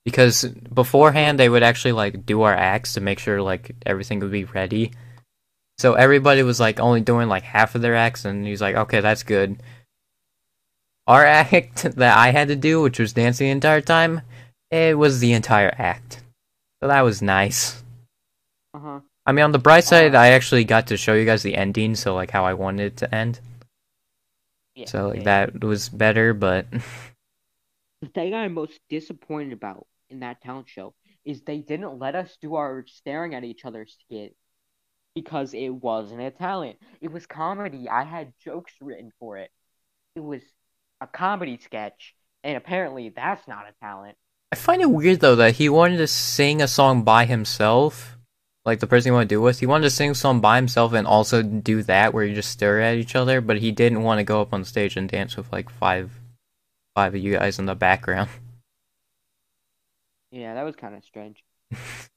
S2: Because beforehand,
S1: So
S2: they would actually like do our acts to make sure like everything would be ready. So everybody was like only doing like half of their acts, and he's like, okay, that's good. Our act that I had to do, which was dancing the entire time, it was the entire act. So that was nice.
S1: uh-huh.
S2: I mean, on the bright side,
S1: Uh
S2: I actually got to show you guys the ending, so like how I wanted it to end.
S1: yeah,
S2: So like
S1: yeah, yeah.
S2: that was better, but
S1: The thing I'm most disappointed about in that talent show is they didn't let us do our staring at each other skit because it wasn't a talent. It was comedy. I had jokes written for it. It was a comedy sketch, and apparently that's not a talent.
S2: I find it weird though that he wanted to sing a song by himself. Like the person he wanted to do with, he wanted to sing a song by himself and also do that where you just stare at each other, but he didn't want to go up on stage and dance with like five of you guys in the background.
S1: Yeah, that was kind of strange.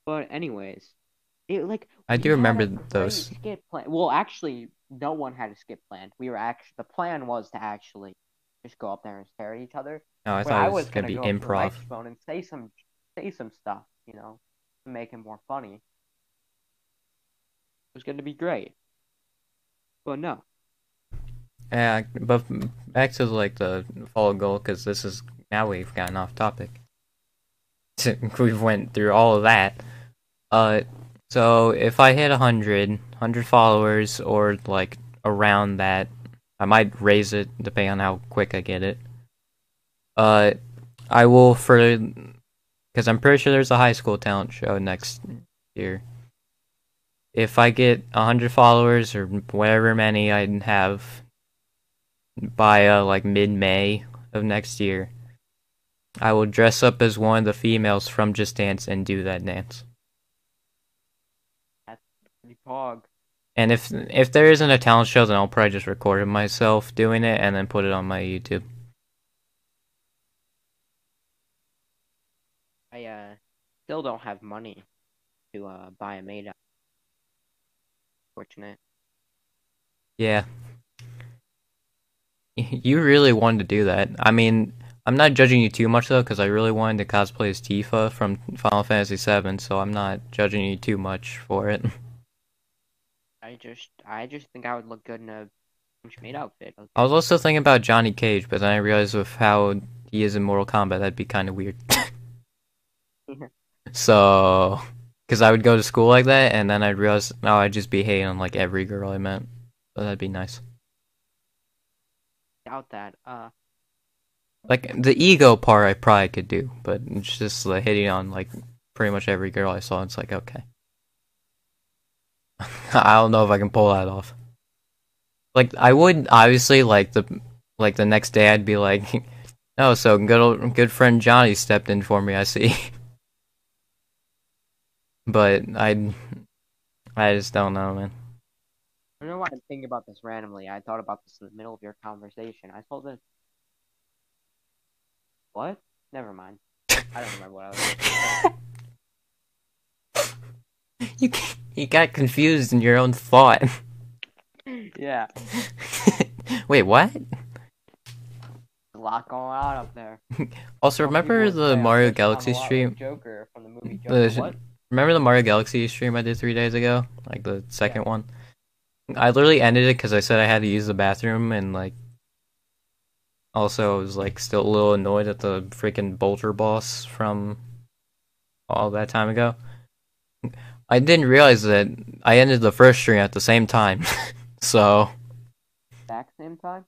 S1: But anyways, it like
S2: I do
S1: we had
S2: remember
S1: a great
S2: those.
S1: skit plan. Well, actually, no one had a skit planned. We were actually the plan was to actually just go up there and stare at each other.
S2: Oh, I
S1: But
S2: thought it
S1: I
S2: was
S1: was
S2: gonna
S1: gonna
S2: be
S1: go up to the
S2: improv.
S1: microphone and say some stuff, to make it more funny. It was gonna be great. But no.
S2: Yeah, but back to like the follow goal because this is now we've gotten off topic. We've went through all of that. Uh, so if I hit 100 followers or like around that, I might raise it depending on how quick I get it. Uh, I will because I'm pretty sure there's a high school talent show next year. If I get 100 followers or whatever many I have, by like mid-May of next year. I will dress up as one of the females from Just Dance and do that dance.
S1: That's pretty pog.
S2: And if there isn't a talent show, then I'll probably just record it myself doing it and then put it on my YouTube.
S1: I still don't have money to buy a maid. Fortunate.
S2: Yeah. You really wanted to do that. I mean, I'm not judging you too much though, because I really wanted to cosplay as Tifa from Final Fantasy VII, so I'm not judging you too much for it.
S1: I just think I would look good in a maid outfit.
S2: I
S1: Okay.
S2: was also thinking about Johnny Cage, but then I realized with how he is in Mortal Kombat, that'd be kind of weird. So, because I would go to school like that, and then I'd realize, oh, I'd just be hating on like every girl I met. So that'd be nice.
S1: Doubt that.
S2: Like the ego part, I probably could do, but it's just like hitting on like pretty much every girl I saw. It's like okay, I don't know if I can pull that off. Like I would obviously like the next day I'd be like, oh, so good friend Johnny stepped in for me. I see, but I just don't know, man.
S1: I don't know why I'm thinking about this randomly. I thought about this in the middle of your conversation. I told this. What? Never mind. I don't remember what I was saying.
S2: You you got confused in your own thought.
S1: Yeah.
S2: Wait, what?
S1: A lot going on up there.
S2: Also,
S1: Some people
S2: remember
S1: would
S2: the
S1: say I'm
S2: Mario
S1: just on a
S2: Galaxy
S1: lot like
S2: stream?
S1: Joker from the movie Joker. What?
S2: Remember the Mario Galaxy stream I did 3 days ago? Like the
S1: Yeah.
S2: second one? I literally ended it because I said I had to use the bathroom, and like, also I was like still a little annoyed at the freaking Bolter boss from all that time ago. I didn't realize that I ended the first stream at the same time. So,
S1: Back same time?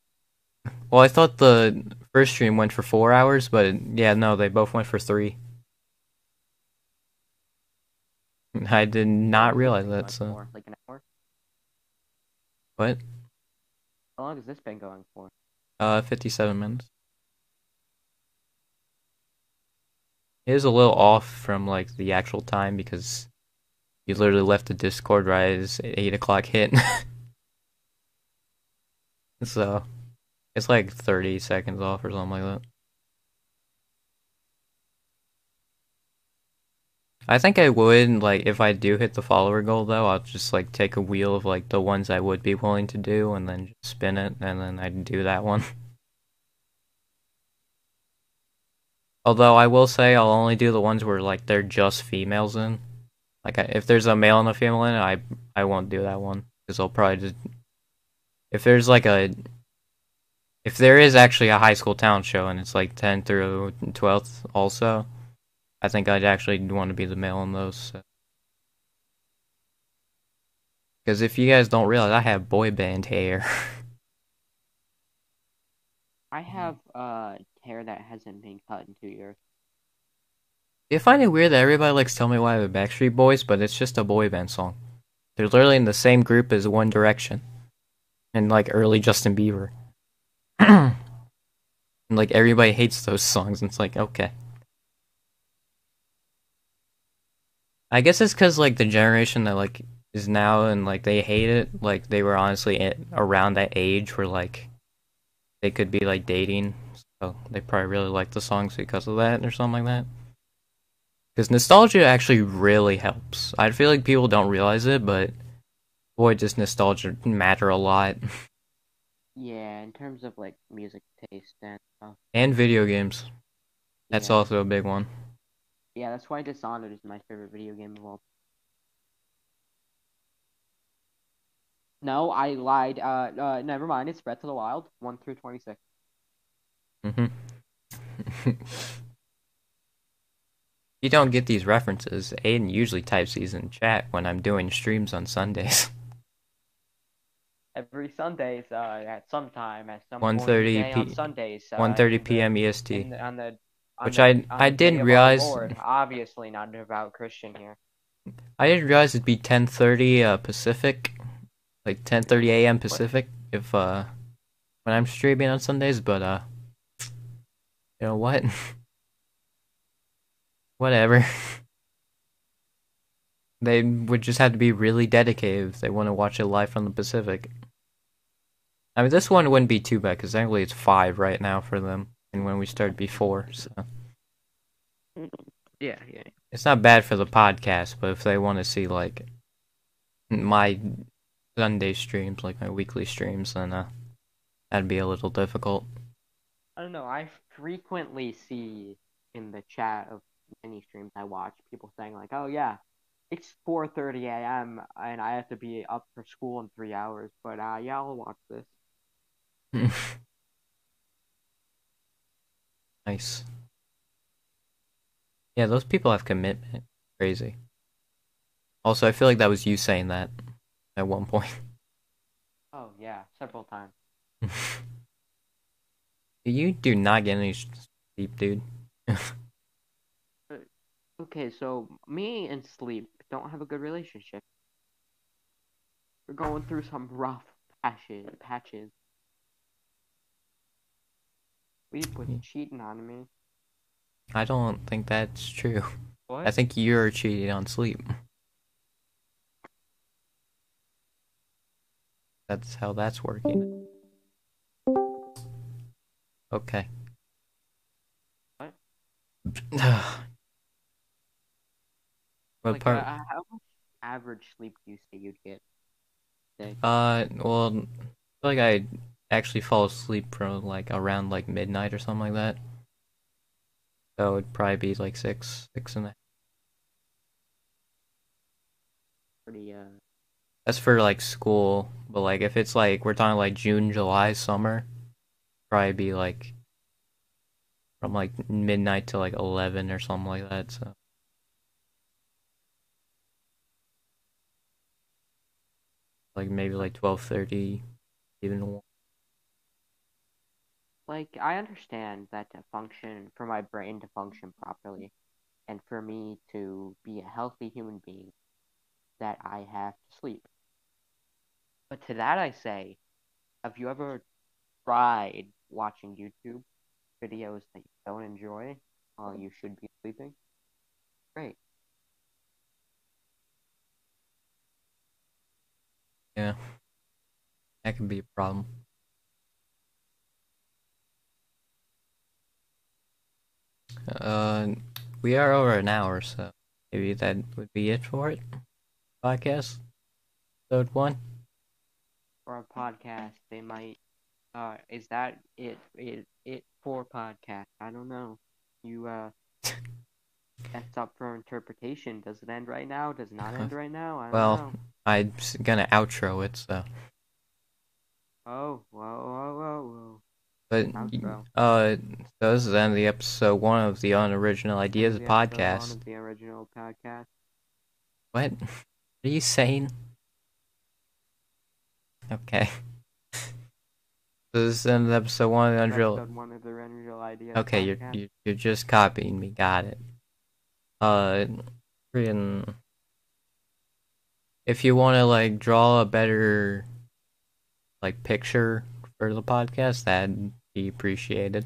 S2: well, I thought the first stream went for 4 hours, but yeah, no, they both went for 3. I did
S1: How long
S2: not
S1: has this
S2: realize
S1: been
S2: that,
S1: going
S2: so.
S1: for? Like an hour?
S2: What?
S1: How long has this been going for?
S2: 57 minutes. It is a little off from like the actual time because you literally left the Discord right as 8 o'clock hit. So it's like 30 seconds off or something like that. I think I would, like, if I do hit the follower goal though, I'll just like take a wheel of like the ones I would be willing to do and then just spin it and then I'd do that one. Although I will say I'll only do the ones where like they're just females in. Like if there's a male and a female in it, I won't do that one because I'll probably just if there's like a if there is actually a high school talent show and it's like 10 through 12th also, I think I'd actually want to be the male in those. So. Because if you guys don't realize, I have boy band hair.
S1: I have hair that hasn't been cut in 2 years.
S2: I find it weird that everybody likes to tell me why I have a Backstreet Boys, but it's just a boy band song. They're literally in the same group as One Direction. And like early Justin Bieber. And like everybody hates those songs, and it's like, okay. I guess it's because like the generation that like is now and like they hate it, like they were honestly around that age where like they could be like dating, so they probably really like the songs because of that or something like that. Because nostalgia actually really helps. I feel like people don't realize it, but boy, does nostalgia matter a lot.
S1: Yeah, in terms of like music taste and stuff.
S2: And video games. That's
S1: Yeah.
S2: also a big one.
S1: Yeah, that's why Dishonored is my favorite video game of all. No, I lied. Never mind. It's Breath of the Wild, 1 through 26.
S2: Hmm. You don't get these references. Aiden usually types these in chat when I'm doing streams on Sundays.
S1: Every Sundays, at some time, at some point in the
S2: 1:30
S1: day on Sundays,
S2: 1:30 p.m. EST.
S1: in the,
S2: Which
S1: on
S2: I
S1: the day
S2: didn't
S1: of our
S2: realize.
S1: Lord. Obviously, not an devout Christian here.
S2: I didn't realize it'd be 10:30 Pacific, like 10:30 a.m. Pacific. If when I'm streaming on Sundays, but you know what? Whatever. They would just have to be really dedicated if they want to watch it live from the Pacific. I mean, this one wouldn't be too bad because technically it's 5 right now for them, and when we started before, so
S1: Yeah, yeah.
S2: it's not bad for the podcast. But if they want to see like my Sunday streams, like my weekly streams, then that'd be a little difficult.
S1: I don't know. I frequently see in the chat of many streams I watch people saying like, "Oh yeah, it's 4:30 a.m. and I have to be up for school in 3 hours, but yeah, I'll watch this."
S2: Nice. Yeah, those people have commitment. Crazy. Also, I feel like that was you saying that at one point.
S1: Oh yeah, several times.
S2: You do not get any sleep, dude.
S1: Okay, so me and sleep don't have a good relationship. We're going through some rough patches. Sleep was cheating on me.
S2: I don't think that's true.
S1: What?
S2: I think you're cheating on sleep. That's how that's working. Okay.
S1: What?
S2: What
S1: Like,
S2: part?
S1: how much average sleep do you say you'd get a day?
S2: Well, I feel like I actually fall asleep from like around like midnight or something like that. So it'd probably be like 6 and a half.
S1: Pretty,
S2: That's for like school, but like if it's like we're talking like June, July, summer, probably be like from like midnight to like 11 or something like that. So like maybe like 12:30, even 1.
S1: like, I understand that to function, for my brain to function properly, and for me to be a healthy human being, that I have to sleep. But to that I say, have you ever tried watching YouTube videos that you don't enjoy while you should be sleeping? Great.
S2: Yeah, that could be a problem. Uh, we are over an hour, so maybe that would be it for it. Podcast, episode 1.
S1: For a podcast, they might. Is that it? It for podcast? I don't know. You that's up for interpretation. Does it end right now? Does it not end right now? I don't
S2: Well,
S1: know.
S2: I'm gonna outro it, so.
S1: Oh, whoa.
S2: But
S1: Outro.
S2: so this is the end of the episode 1 of the Unoriginal
S1: End of
S2: Ideas
S1: the episode one
S2: podcast.
S1: of the original podcast.
S2: What? What are you saying? Okay. So this is the end of episode 1 of the Unreal.
S1: Episode one of the original ideas
S2: Okay,
S1: podcast.
S2: you're just copying me. Got it. Freaking. If you want to like draw a better like picture for the podcast, that'd be appreciated.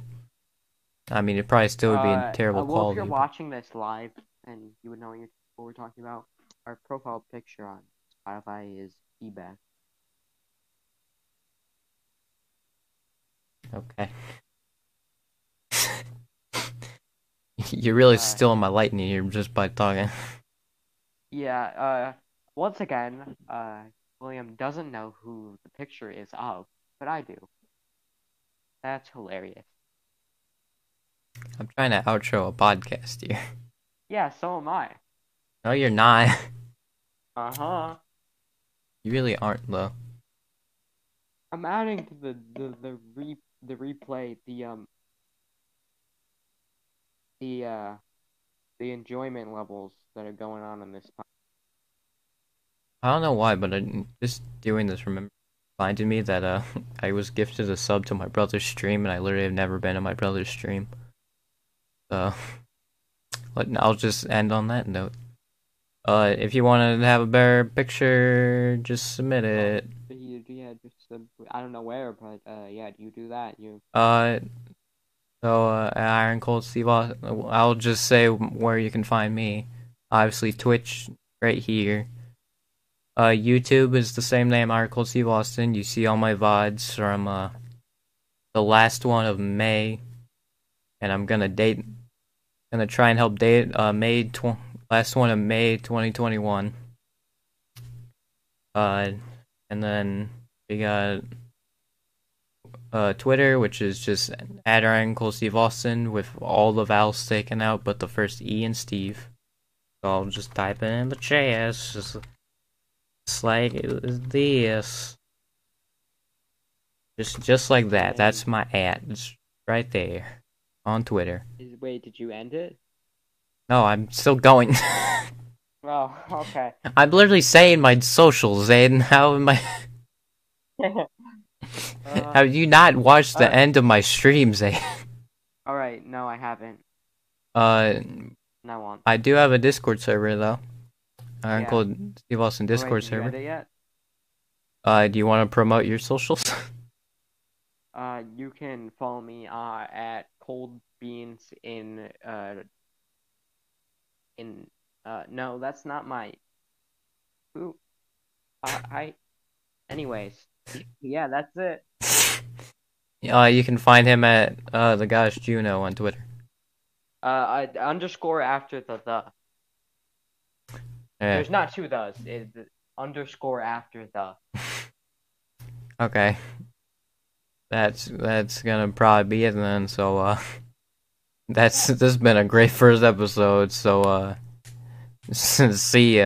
S2: I mean, it probably still would be in terrible
S1: Well, if you're
S2: quality. But...
S1: watching this live and you would know what we're talking about, our profile picture on Spotify is feedback.
S2: Okay. You're really stealing my lightning here just by talking.
S1: Yeah, once again, William doesn't know who the picture is of, but I do. That's hilarious.
S2: I'm trying to outro a podcast here.
S1: Yeah, so am I.
S2: No, you're not.
S1: Uh-huh.
S2: You really aren't, though.
S1: I'm adding to the replay the enjoyment levels that are going on in this podcast.
S2: I don't know why, but just doing this reminded me that I was gifted a sub to my brother's stream, and I literally have never been to my brother's stream. So, I'll just end on that note. If you want to have a better picture, just submit it.
S1: Yeah, Yeah, just I don't know where, but yeah, you do that. You
S2: Uh, Iron Cold Steve Austin. I'll just say where you can find me. Obviously, Twitch right here. YouTube is the same name, Iron Cold Steve Austin. You see all my VODs from the last one of May, and I'm gonna try and help date last one of May 2021. And then we got Twitter, which is just @ Steve Austin with all the vowels taken out, but the first E in Steve. So I'll just type it in the chat, just like this, just like that. That's my It's right there on Twitter.
S1: wait, did you end it?
S2: No, I'm still going.
S1: Oh, okay.
S2: I'm literally saying my socials, Aiden. How am I? Have you not watched the end of my streams, Aiden?
S1: All right, no, I haven't.
S2: Uh,
S1: I won't.
S2: I do have a Discord server though.
S1: Yeah.
S2: Called Steve Austin Discord
S1: Did you
S2: server.
S1: end it yet?
S2: Do you want to promote your socials?
S1: You can follow me at Cold Beans no, that's not my who anyways. Yeah, that's it.
S2: You can find him at the Gosh Juno on Twitter.
S1: Underscore after the.
S2: Yeah.
S1: There's not two thes. It's underscore after the.
S2: Okay. That's gonna probably be it then. So this has been a great first episode. So see ya.